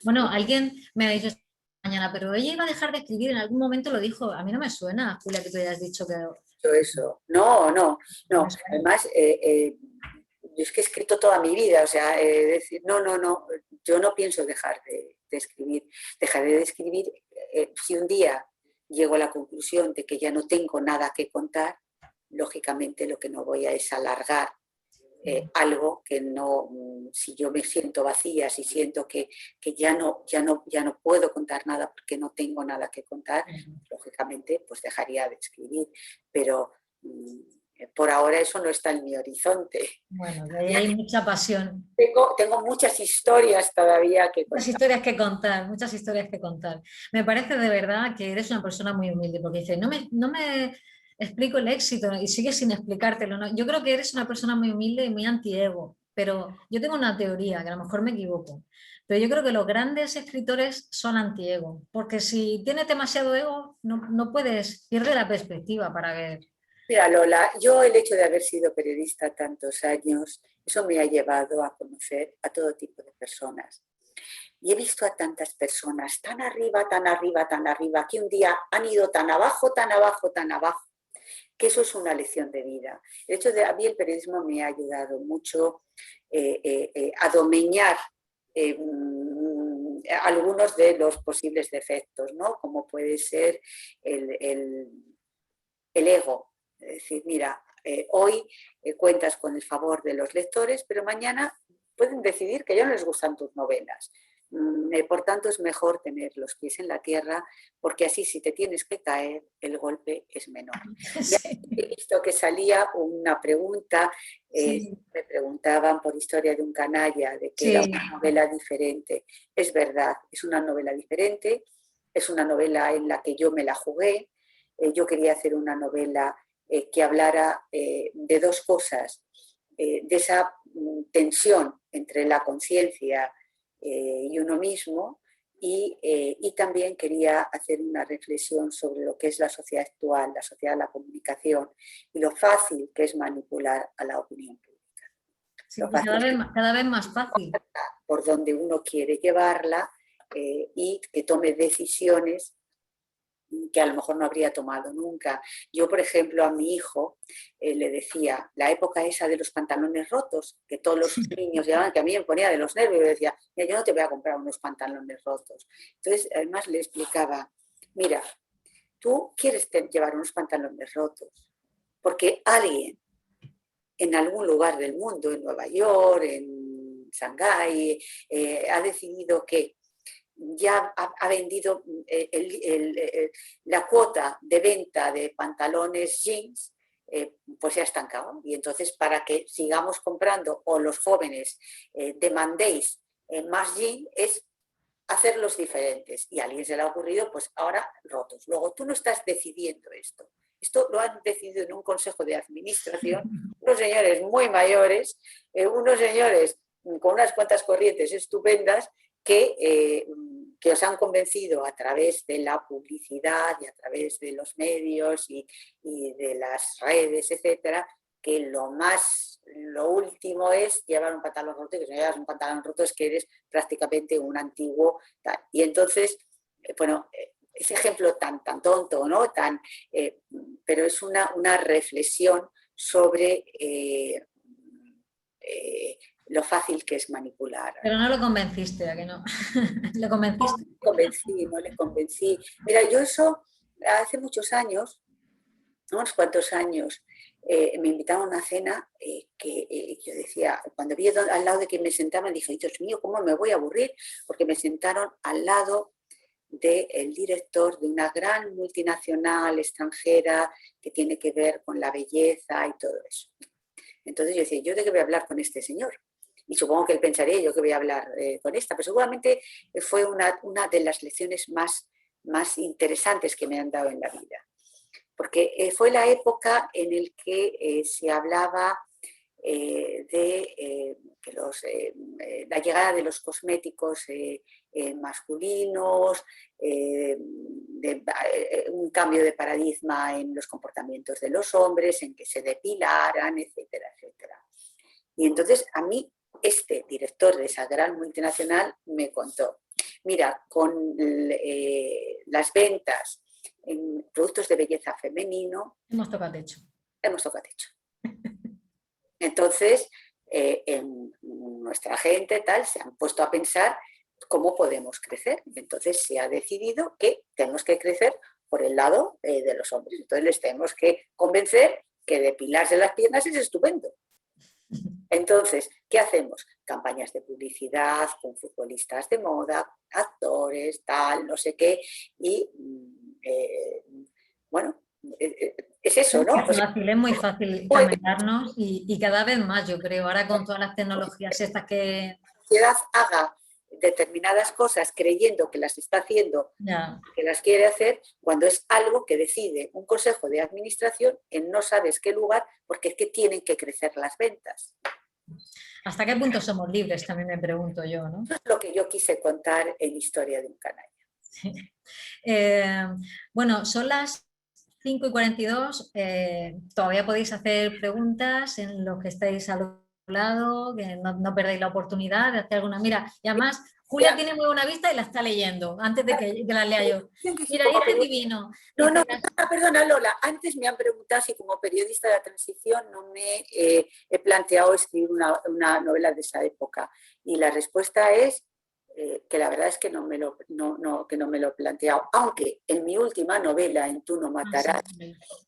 Bueno, alguien me ha dicho esta mañana, pero ella iba a dejar de escribir, en algún momento lo dijo. A mí no me suena, Julia, que tú hayas dicho que... Eso. No. Además, yo es que he escrito toda mi vida, o sea, decir, no, yo no pienso dejar de escribir. Dejaré de escribir si un día llego a la conclusión de que ya no tengo nada que contar. Lógicamente lo que no voy a es alargar algo que no, si yo me siento vacía, si siento que ya no puedo contar nada porque no tengo nada que contar, lógicamente pues dejaría de escribir, pero por ahora eso no está en mi horizonte. Bueno, de ahí hay mucha pasión. Tengo muchas historias todavía que contar. Muchas historias que contar. Me parece de verdad que eres una persona muy humilde, porque dices, no me explico el éxito y sigues sin explicártelo, ¿no? Yo creo que eres una persona muy humilde y muy anti-ego. pero yo tengo una teoría, que a lo mejor me equivoco, pero yo creo que los grandes escritores son anti-ego, porque si tienes demasiado ego, no puedes, pierde la perspectiva para ver. Mira, Lola, yo el hecho de haber sido periodista tantos años, eso me ha llevado a conocer a todo tipo de personas. Y he visto a tantas personas tan arriba, tan arriba, tan arriba, que un día han ido tan abajo, tan abajo, tan abajo, que eso es una lección de vida. El hecho de a mí el periodismo me ha ayudado mucho a domeñar algunos de los posibles defectos, ¿no? Como puede ser el ego. Es decir, mira, hoy cuentas con el favor de los lectores, pero mañana pueden decidir que ya no les gustan tus novelas. Por tanto, es mejor tener los pies en la tierra, porque así si te tienes que caer, el golpe es menor. Ya he visto que salía una pregunta, me preguntaban por Historia de un canalla, de que era una novela diferente. Es verdad, es una novela diferente, es una novela en la que yo me la jugué. Yo quería hacer una novela que hablara de dos cosas, de esa tensión entre la conciencia y uno mismo, y también quería hacer una reflexión sobre lo que es la sociedad actual, la sociedad de la comunicación, y lo fácil que es manipular a la opinión pública. Sí, cada vez más fácil. Por donde uno quiere llevarla y que tome decisiones que a lo mejor no habría tomado nunca. Yo, por ejemplo, a mi hijo le decía, la época esa de los pantalones rotos, que todos los niños llevaban, que a mí me ponía de los nervios, y decía, mira, yo no te voy a comprar unos pantalones rotos. Entonces, además le explicaba, mira, tú quieres llevar unos pantalones rotos, porque alguien en algún lugar del mundo, en Nueva York, en Shanghái, ha decidido que ya ha vendido la cuota de venta de pantalones jeans, pues se ha estancado. Y entonces, para que sigamos comprando o los jóvenes demandéis más jeans, es hacerlos diferentes. Y a alguien se le ha ocurrido, pues ahora rotos. Luego, tú no estás decidiendo esto. Esto lo han decidido en un consejo de administración unos señores muy mayores, unos señores con unas cuantas corrientes estupendas que os han convencido a través de la publicidad y a través de los medios y de las redes, etcétera, que lo último es llevar un pantalón roto, y que si no llevas un pantalón roto es que eres prácticamente un antiguo. Y entonces, bueno, ese ejemplo tan tonto, ¿no? Pero es una reflexión sobre lo fácil que es manipular. Pero no lo convenciste, ¿a que no? ¿Lo convenciste? No le convencí. Mira, yo eso hace muchos años, unos cuantos años, me invitaron a una cena que yo decía, cuando vi al lado de quien me sentaba, dije, Dios mío, ¿cómo me voy a aburrir? Porque me sentaron al lado del director de una gran multinacional extranjera que tiene que ver con la belleza y todo eso. Entonces yo decía, ¿yo de qué voy a hablar con este señor? Y supongo que él pensaría, yo que voy a hablar con esta, pero seguramente fue una de las lecciones más interesantes que me han dado en la vida. Porque fue la época en la que se hablaba de la llegada de los cosméticos masculinos, un cambio de paradigma en los comportamientos de los hombres, en que se depilaran, etcétera, etcétera. Y entonces a mí este director de esa gran multinacional me contó, mira, con las ventas en productos de belleza femenino, hemos tocado techo. Entonces, nuestra gente se han puesto a pensar cómo podemos crecer. Entonces se ha decidido que tenemos que crecer por el lado de los hombres. Entonces les tenemos que convencer que depilarse las piernas es estupendo. Entonces, ¿qué hacemos? Campañas de publicidad con futbolistas de moda, actores, no sé qué, y bueno, es eso, ¿no? Es muy fácil caminarnos y cada vez más, yo creo, ahora con todas las tecnologías estas que... La sociedad haga determinadas cosas creyendo que las está haciendo, que las quiere hacer, cuando es algo que decide un consejo de administración en no sabes qué lugar, porque es que tienen que crecer las ventas. ¿Hasta qué punto somos libres? También me pregunto yo, ¿no? Eso es lo que yo quise contar en Historia de un canalla. Eh, bueno, son las 5:42. Todavía podéis hacer preguntas en los que estáis al otro lado, que no perdáis la oportunidad de hacer alguna. Mira, y además Julia Ya, tiene muy buena vista y la está leyendo antes de que la lea yo. Mira, como dice Divino. no, Dice, no, perdona Lola, antes me han preguntado si como periodista de la transición no me he planteado escribir una novela de esa época. Y la respuesta es que la verdad es que no me lo he planteado. Aunque en mi última novela, En Tú no matarás,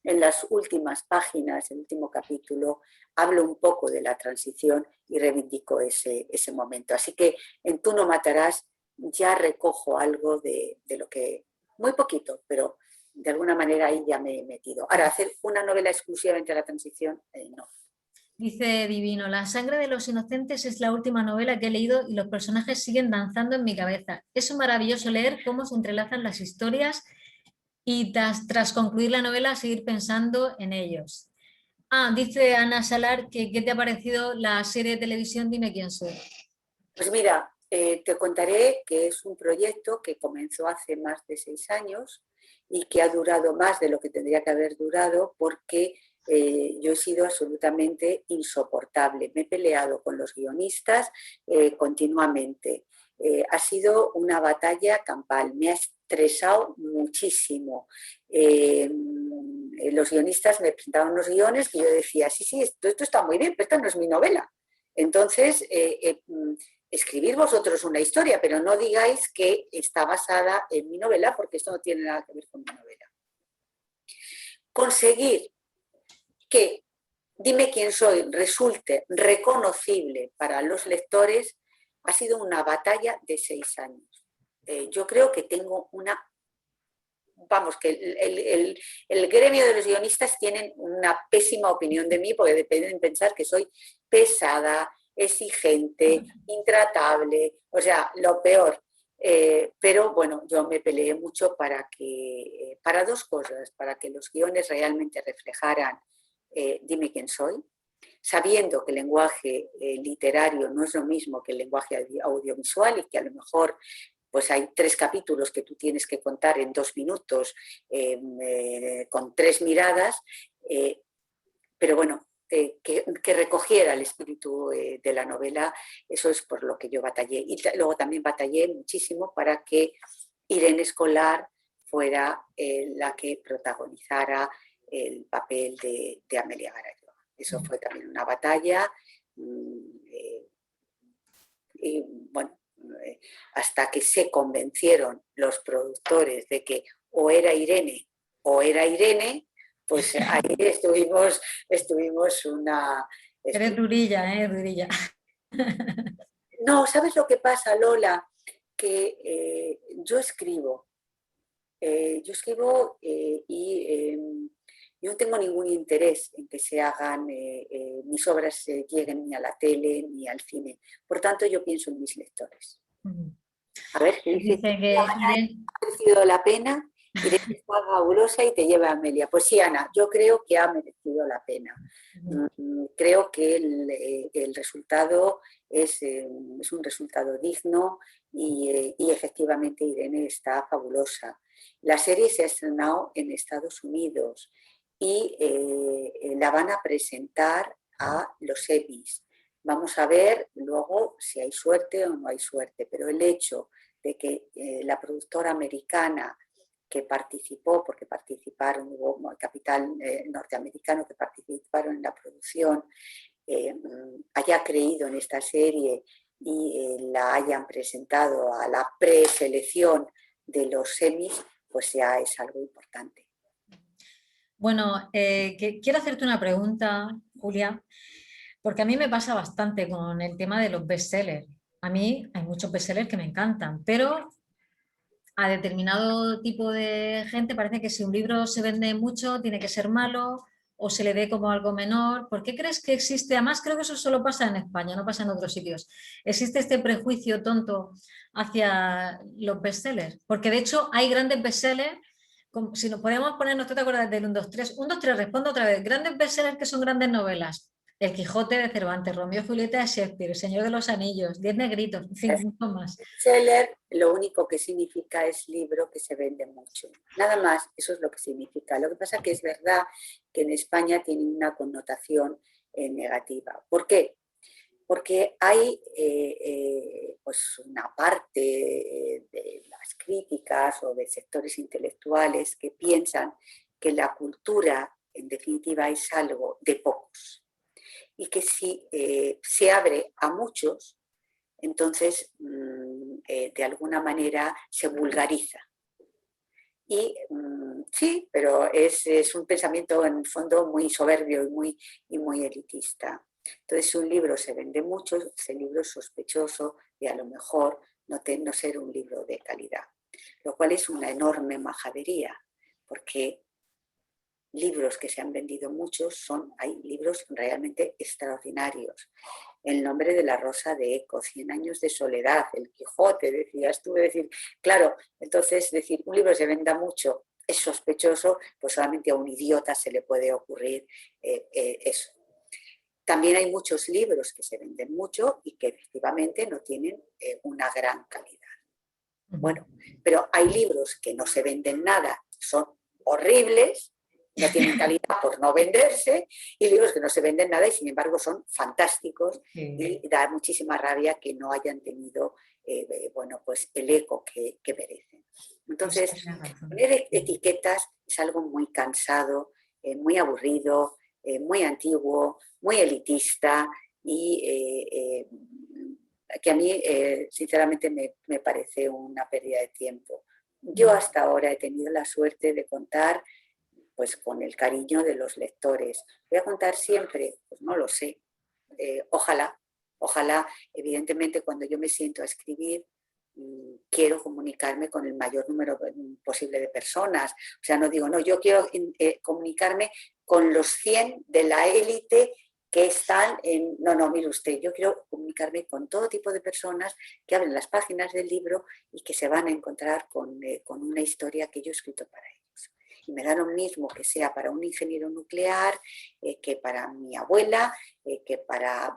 en las últimas páginas, el último capítulo, hablo un poco de la transición y reivindico ese momento. Así que en Tú no matarás ya recojo algo de lo que, muy poquito, pero de alguna manera ahí ya me he metido. Ahora, hacer una novela exclusivamente de la transición, no. Dice Divino, La sangre de los inocentes es la última novela que he leído y los personajes siguen danzando en mi cabeza. Es maravilloso leer cómo se entrelazan las historias y tras concluir la novela seguir pensando en ellos. Dice Ana Salar que ¿qué te ha parecido la serie de televisión Dime quién soy? Pues mira, te contaré que es un proyecto que comenzó hace más de 6 años y que ha durado más de lo que tendría que haber durado porque yo he sido absolutamente insoportable. Me he peleado con los guionistas continuamente. Ha sido una batalla campal, me ha estresado muchísimo. Los guionistas me presentaban unos guiones que yo decía, sí, esto está muy bien, pero esta no es mi novela. Entonces, escribir vosotros una historia, pero no digáis que está basada en mi novela, porque esto no tiene nada que ver con mi novela. Conseguir que Dime quién soy resulte reconocible para los lectores ha sido una batalla de 6 años. Yo creo que tengo que el gremio de los guionistas tienen una pésima opinión de mí porque deben pensar que soy pesada, exigente, intratable, o sea, lo peor. Pero bueno, yo me peleé mucho para dos cosas, para que los guiones realmente reflejaran Dime quién soy, sabiendo que el lenguaje literario no es lo mismo que el lenguaje audiovisual y que a lo mejor pues hay 3 capítulos que tú tienes que contar en 2 minutos con 3 miradas, pero bueno, que recogiera el espíritu de la novela, eso es por lo que yo batallé. Y luego también batallé muchísimo para que Irene Escolar fuera la que protagonizara el papel de Amelia Garayoa. Eso fue también una batalla. Y bueno, hasta que se convencieron los productores de que o era Irene, pues ahí estuvimos una... Eres durilla, durilla. No, ¿sabes lo que pasa, Lola? Que yo escribo y yo no tengo ningún interés en que se hagan, mis obras lleguen ni a la tele ni al cine. Por tanto, yo pienso en mis lectores. A ver, dice que Irene... ¿ha merecido la pena? Irene está fabulosa y te lleva a Amelia. Pues sí, Ana, yo creo que ha merecido la pena. Creo que el resultado es un resultado digno y efectivamente Irene está fabulosa. La serie se ha estrenado en Estados Unidos y la van a presentar a los Emmys. Vamos a ver luego si hay suerte o no hay suerte, pero el hecho de que la productora americana que participó, porque participaron, hubo capital norteamericano que participaron en la producción, haya creído en esta serie y la hayan presentado a la preselección de los Emmys, pues ya es algo importante. Bueno, quiero hacerte una pregunta, Julia, porque a mí me pasa bastante con el tema de los bestsellers. A mí hay muchos bestsellers que me encantan, pero a determinado tipo de gente parece que si un libro se vende mucho tiene que ser malo o se le ve como algo menor. ¿Por qué crees que existe? Además, creo que eso solo pasa en España, no pasa en otros sitios. ¿Existe este prejuicio tonto hacia los bestsellers? Porque de hecho hay grandes bestsellers. Si nos podemos poner, ¿no te acuerdas del 1, 2, 3? 1, 2, 3, respondo otra vez. Grandes bestsellers que son grandes novelas. El Quijote de Cervantes, Romeo y Julieta de Shakespeare, El Señor de los Anillos, 10 negritos, en fin, mucho más. Bestseller lo único que significa es libro que se vende mucho. Nada más, eso es lo que significa. Lo que pasa que es verdad que en España tiene una connotación negativa. ¿Por qué? Porque hay pues una parte de las críticas o de sectores intelectuales que piensan que la cultura, en definitiva, es algo de pocos y que si se abre a muchos, entonces de alguna manera se vulgariza. Y sí, pero es un pensamiento en el fondo muy soberbio y muy elitista. Entonces, si un libro se vende mucho, ese libro es sospechoso de a lo mejor no ser un libro de calidad, lo cual es una enorme majadería, porque libros que se han vendido muchos hay libros realmente extraordinarios. El nombre de la Rosa de Eco, 100 años de soledad, El Quijote, decías tú, decir, claro, entonces decir un libro se venda mucho es sospechoso, pues solamente a un idiota se le puede ocurrir eso. También hay muchos libros que se venden mucho y que efectivamente no tienen una gran calidad. Bueno, pero hay libros que no se venden nada, son horribles, no tienen calidad por no venderse, y libros que no se venden nada y sin embargo son fantásticos y da muchísima rabia que no hayan tenido bueno, pues el eco que merecen. Entonces, poner etiquetas es algo muy cansado, muy aburrido, muy antiguo, muy elitista y que a mí sinceramente me parece una pérdida de tiempo. Yo hasta ahora he tenido la suerte de contar pues con el cariño de los lectores. ¿Voy a contar siempre? Pues no lo sé. Ojalá, evidentemente cuando yo me siento a escribir, quiero comunicarme con el mayor número posible de personas. O sea, no digo, no, yo quiero comunicarme con los 100 de la élite que están en... No, mire usted, yo quiero comunicarme con todo tipo de personas que abren las páginas del libro y que se van a encontrar con una historia que yo he escrito para ellos. Y me da lo mismo que sea para un ingeniero nuclear, que para mi abuela, que para...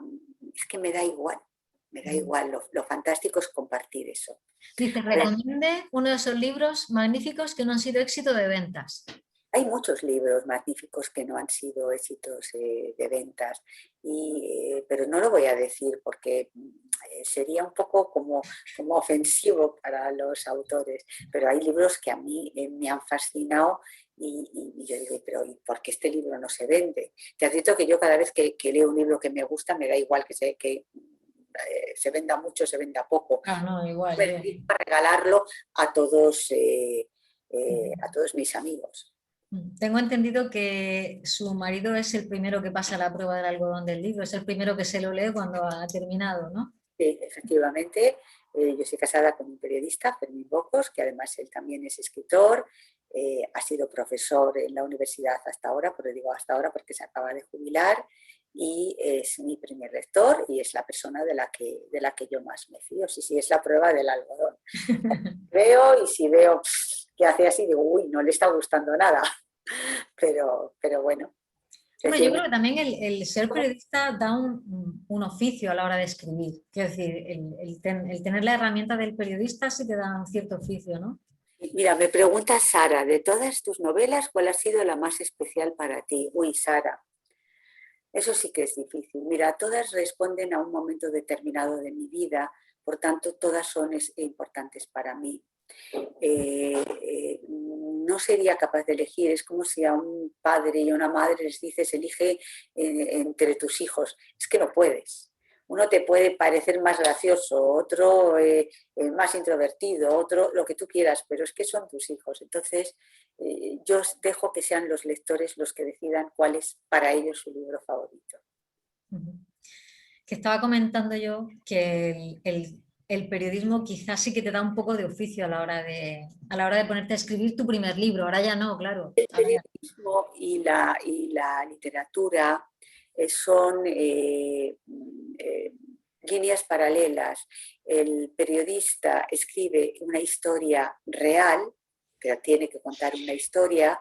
Es que me da igual. Lo fantástico es compartir eso. Dice, recomiende uno de esos libros magníficos que no han sido éxito de ventas. Hay muchos libros magníficos que no han sido éxitos de ventas, pero no lo voy a decir porque sería un poco como ofensivo para los autores, pero hay libros que a mí me han fascinado y yo digo, pero ¿y por qué este libro no se vende? Te advierto que yo cada vez que leo un libro que me gusta, me da igual que se venda mucho, se venda poco. No, igual. Para regalarlo a todos mis amigos. Tengo entendido que su marido es el primero que pasa la prueba del algodón del libro, es el primero que se lo lee cuando ha terminado, ¿no? Sí, efectivamente. Yo soy casada con un periodista, Fermín Bocos, que además él también es escritor, ha sido profesor en la universidad hasta ahora, pero digo hasta ahora porque se acaba de jubilar, y es mi primer lector y es la persona de la que yo más me fío. Sí, es la prueba del algodón. Veo y si veo que hace así, digo, uy, no le está gustando nada, pero bueno. Bueno, yo creo que también el ser periodista da un oficio a la hora de escribir. Quiero decir, el tener la herramienta del periodista sí te da un cierto oficio, ¿no? Mira, me pregunta Sara, de todas tus novelas, ¿cuál ha sido la más especial para ti? Uy, Sara, eso sí que es difícil. Mira, todas responden a un momento determinado de mi vida, por tanto, todas son importantes para mí. No sería capaz de elegir, es como si a un padre y a una madre les dices elige entre tus hijos, es que no puedes. Uno te puede parecer más gracioso, otro más introvertido, otro lo que tú quieras, pero es que son tus hijos. Entonces yo dejo que sean los lectores los que decidan cuál es para ellos su libro favorito. Que estaba comentando yo que el periodismo quizás sí que te da un poco de oficio a la hora de ponerte a escribir tu primer libro. Ahora ya no, claro. El periodismo y la literatura son líneas paralelas. El periodista escribe una historia real, pero tiene que contar una historia,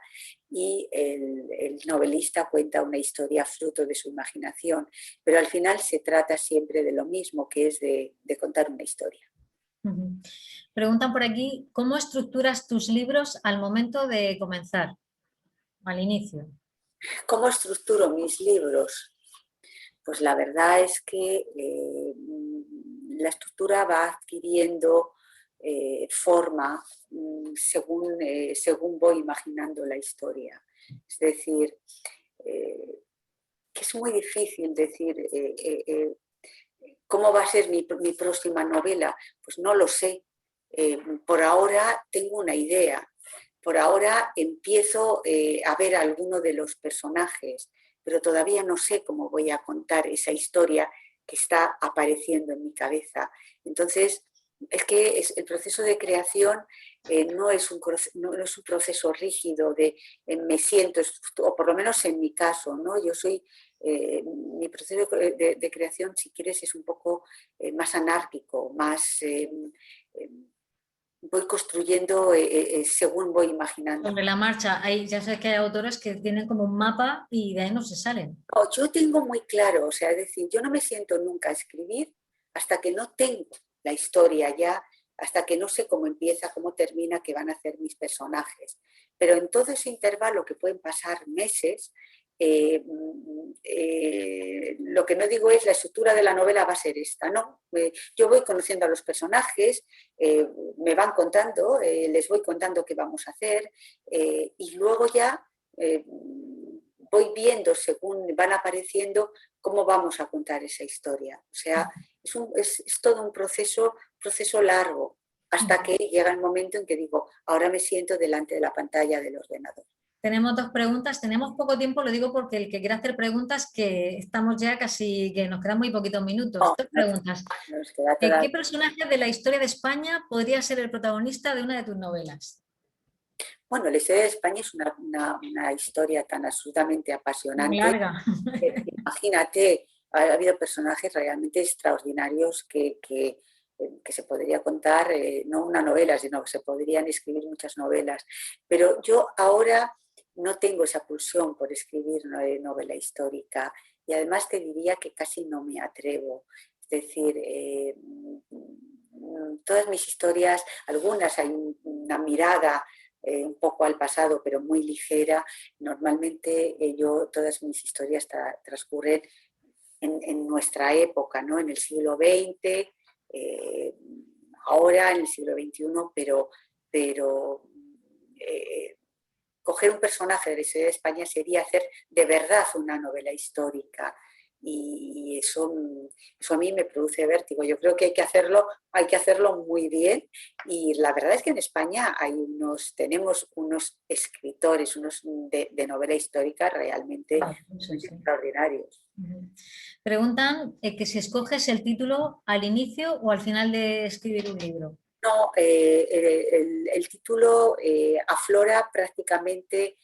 y el novelista cuenta una historia fruto de su imaginación, pero al final se trata siempre de lo mismo, que es de contar una historia. Preguntan por aquí, ¿cómo estructuras tus libros al momento de comenzar, al inicio? ¿Cómo estructuro mis libros? Pues la verdad es que la estructura va adquiriendo forma según voy imaginando la historia. Es decir, que es muy difícil decir cómo va a ser mi próxima novela. Pues no lo sé. Por ahora tengo una idea. Por ahora empiezo a ver a alguno de los personajes, pero todavía no sé cómo voy a contar esa historia que está apareciendo en mi cabeza. Entonces, es que el proceso de creación no es un proceso rígido de me siento, o por lo menos en mi caso, ¿no? Yo soy, mi proceso de creación, si quieres, es un poco más anárquico, más... voy construyendo según voy imaginando. Sobre la marcha, ya sé que hay autores que tienen como un mapa y de ahí no se salen. No, yo tengo muy claro, o sea, es decir, yo no me siento nunca a escribir hasta que no tengo la historia ya, hasta que no sé cómo empieza, cómo termina, qué van a hacer mis personajes. Pero en todo ese intervalo, que pueden pasar meses, lo que no digo es la estructura de la novela va a ser esta, ¿no? Yo voy conociendo a los personajes, me van contando, les voy contando qué vamos a hacer y luego ya voy viendo según van apareciendo cómo vamos a contar esa historia. O sea, es todo un proceso largo hasta que llega el momento en que digo, ahora me siento delante de la pantalla del ordenador. Tenemos dos preguntas, tenemos poco tiempo, lo digo porque el que quiera hacer preguntas, que estamos ya casi, que nos quedan muy poquitos minutos. No, Dos preguntas. nos queda toda... ¿Qué personaje de la historia de España podría ser el protagonista de una de tus novelas? Bueno, la historia de España es una historia tan absolutamente apasionante. Muy larga. Imagínate, ha habido personajes realmente extraordinarios que se podría contar, no una novela, sino que se podrían escribir muchas novelas. Pero yo ahora no tengo esa pulsión por escribir una novela histórica y además te diría que casi no me atrevo. Es decir, todas mis historias, algunas hay una mirada un poco al pasado, pero muy ligera. Normalmente todas mis historias transcurren en nuestra época, ¿no? En el siglo XX, ahora en el siglo XXI, pero coger un personaje de la historia de España sería hacer de verdad una novela histórica. Y eso a mí me produce vértigo. Yo creo que hay que hacerlo muy bien. Y la verdad es que en España tenemos unos escritores, de novela histórica realmente extraordinarios. Preguntan que si escoges el título al inicio o al final de escribir un libro. No, el título aflora prácticamente,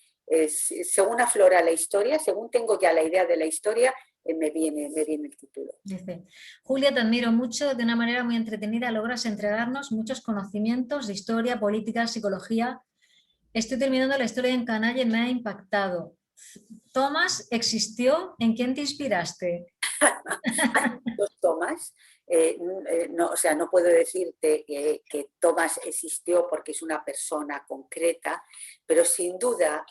según aflora la historia, según tengo ya la idea de la historia, me viene el título. Dice, Julia, te admiro mucho, de una manera muy entretenida logras entregarnos muchos conocimientos de historia, política, psicología. Estoy terminando la historia en Canalla y me ha impactado. ¿Tomás existió? ¿En quién te inspiraste? Los Tomás, no, o sea, no puedo decirte que Tomás existió porque es una persona concreta, pero sin duda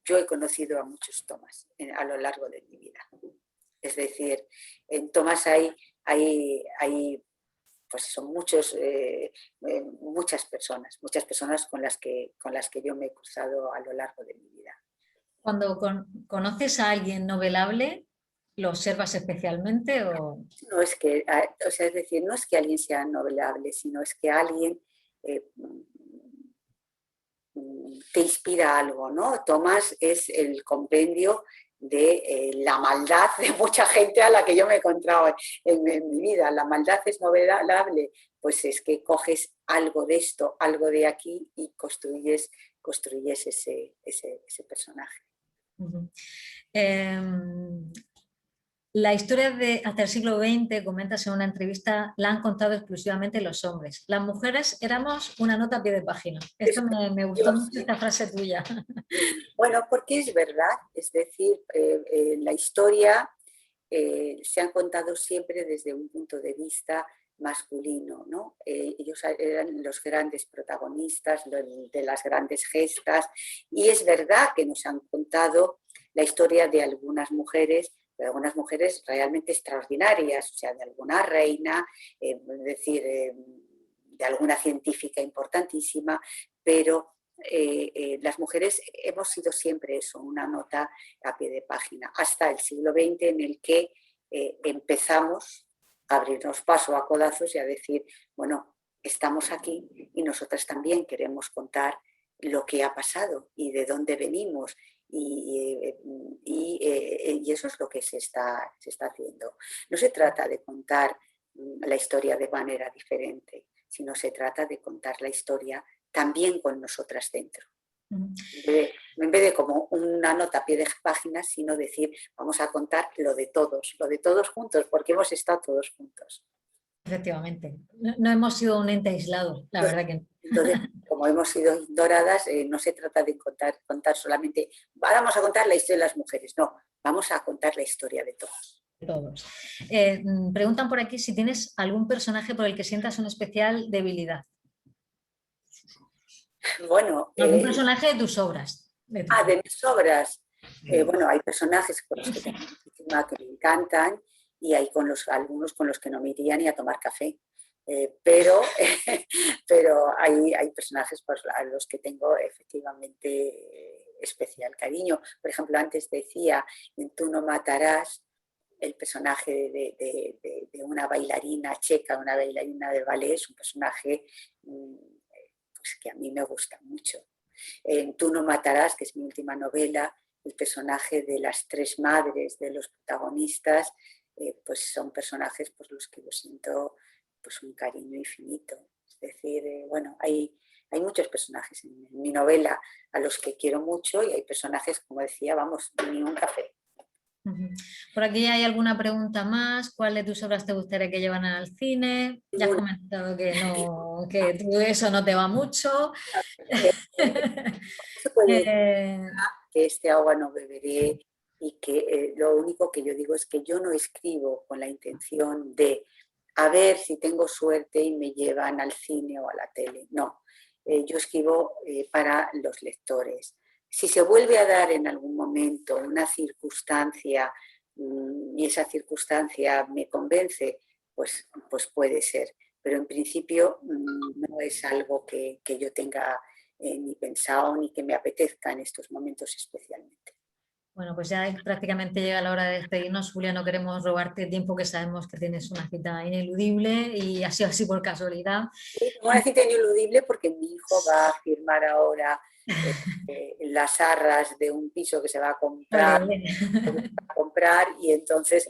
yo he conocido a muchos Tomás a lo largo de mi vida. Es decir, en Tomás hay pues son muchas personas con las que yo me he cruzado a lo largo de mi vida. Cuando conoces a alguien novelable, ¿lo observas especialmente o...? No es que, o sea, es decir, no es que alguien sea novelable, sino es que alguien te inspira algo, ¿no? Tomás es el compendio de la maldad de mucha gente a la que yo me he encontrado en mi vida. La maldad es novelable, pues es que coges algo de esto, algo de aquí y construyes ese personaje. La historia de hasta el siglo XX, comentas en una entrevista, la han contado exclusivamente los hombres. Las mujeres éramos una nota a pie de página. Esto me gustó mucho, esta frase tuya. Bueno, porque es verdad, es decir, la historia se han contado siempre desde un punto de vista masculino, ¿no? Ellos eran los grandes protagonistas de las grandes gestas, y es verdad que nos han contado la historia de algunas mujeres realmente extraordinarias, o sea, de alguna reina, es decir, de alguna científica importantísima, pero las mujeres hemos sido siempre eso, una nota a pie de página, hasta el siglo XX, en el que empezamos a abrirnos paso a codazos y a decir, bueno, estamos aquí y nosotras también queremos contar lo que ha pasado y de dónde venimos. Y eso es lo que se está haciendo. No se trata de contar la historia de manera diferente, sino se trata de contar la historia también con nosotras dentro. En vez de como una nota a pie de página, sino decir, vamos a contar lo de todos juntos, porque hemos estado todos juntos. Efectivamente, no hemos sido un ente aislado, la verdad que no. Entonces, como hemos sido doradas, no se trata de contar solamente, vamos a contar la historia de las mujeres, no, vamos a contar la historia de todos. Todos. Preguntan por aquí si tienes algún personaje por el que sientas una especial debilidad. Bueno, ¿algún personaje de tus obras? De mis obras. Bueno, hay personajes con los que tengo muchísima que me encantan, y hay algunos con los que no me iría ni a tomar café. Pero hay personajes a los que tengo efectivamente especial cariño. Por ejemplo, antes decía en Tú no matarás, el personaje de una bailarina checa, una bailarina de ballet, es un personaje pues, que a mí me gusta mucho. En Tú no matarás, que es mi última novela, el personaje de las tres madres de los protagonistas, pues son personajes por los que yo siento pues un cariño infinito. Es decir, bueno, hay muchos personajes en mi novela a los que quiero mucho, y hay personajes, como decía, vamos, ni un café. Por aquí hay alguna pregunta más. ¿Cuál de tus obras te gustaría que llevaran al cine? Ya has comentado que no, que tú eso no te va mucho. Se puede que este agua no beberé, y que lo único que yo digo es que yo no escribo con la intención de a ver si tengo suerte y me llevan al cine o a la tele. No, yo escribo para los lectores. Si se vuelve a dar en algún momento una circunstancia y esa circunstancia me convence, pues puede ser. Pero en principio no es algo que yo tenga ni pensado ni que me apetezca en estos momentos especialmente. Bueno, pues ya prácticamente llega la hora de despedirnos. Julia, no queremos robarte tiempo, que sabemos que tienes una cita ineludible y ha sido así por casualidad. Sí, una cita ineludible porque mi hijo va a firmar ahora las arras de un piso que se va a comprar, y entonces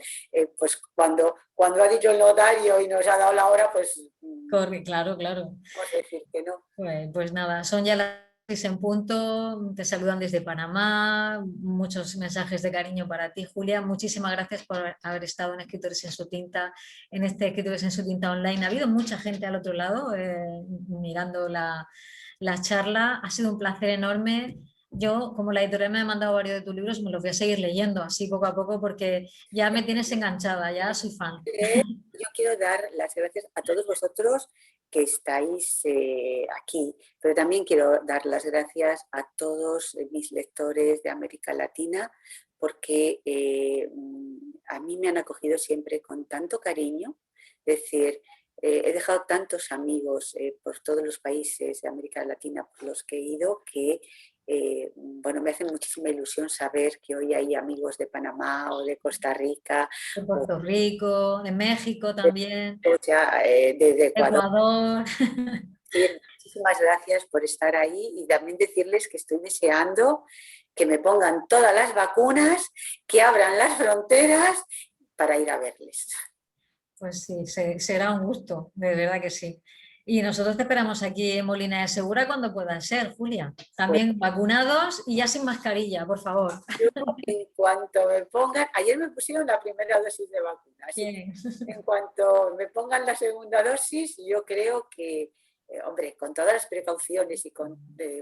pues cuando ha dicho el notario y nos ha dado la hora, pues corre, claro. Vamos a decir que no. Pues nada, son ya las 6 en punto, te saludan desde Panamá, muchos mensajes de cariño para ti, Julia. Muchísimas gracias por haber estado en Escritores en su tinta, en este Escritores en su tinta online. Ha habido mucha gente al otro lado mirando la charla, ha sido un placer enorme. Yo, como la editorial me ha mandado varios de tus libros, me los voy a seguir leyendo así poco a poco, porque ya me tienes enganchada, ya soy fan. Yo quiero dar las gracias a todos vosotros que estáis aquí, pero también quiero dar las gracias a todos mis lectores de América Latina, porque a mí me han acogido siempre con tanto cariño. Es decir, he dejado tantos amigos por todos los países de América Latina por los que he ido, que bueno, me hace muchísima ilusión saber que hoy hay amigos de Panamá o de Costa Rica, de Puerto Rico, de México también, de Ecuador. Muchísimas gracias por estar ahí, y también decirles que estoy deseando que me pongan todas las vacunas, que abran las fronteras para ir a verles. Pues sí, será un gusto, de verdad que sí. Y nosotros te esperamos aquí en Molina de Segura cuando pueda ser, Julia. También vacunados y ya sin mascarilla, por favor. Yo, en cuanto me pongan, ayer me pusieron la primera dosis de vacuna, así Bien. que en cuanto me pongan la segunda dosis, yo creo que, hombre, con todas las precauciones y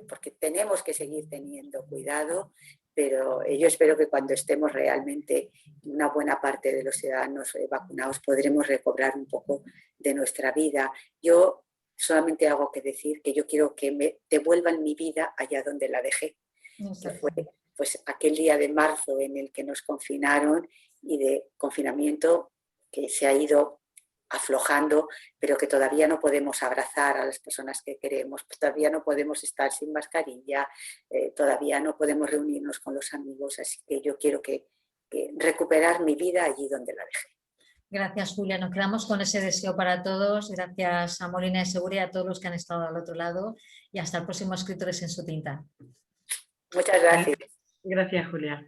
porque tenemos que seguir teniendo cuidado, pero yo espero que cuando estemos realmente una buena parte de los ciudadanos vacunados podremos recobrar un poco de nuestra vida. Yo solamente hago que decir que yo quiero que me devuelvan mi vida allá donde la dejé, que fue pues aquel día de marzo en el que nos confinaron y de confinamiento que se ha ido aflojando, pero que todavía no podemos abrazar a las personas que queremos, todavía no podemos estar sin mascarilla, todavía no podemos reunirnos con los amigos, así que yo quiero que recuperar mi vida allí donde la dejé. Gracias, Julia. Nos quedamos con ese deseo para todos. Gracias a Molina de Segura y a todos los que han estado al otro lado. Y hasta el próximo Escritores en su tinta. Muchas gracias. Gracias, Julia.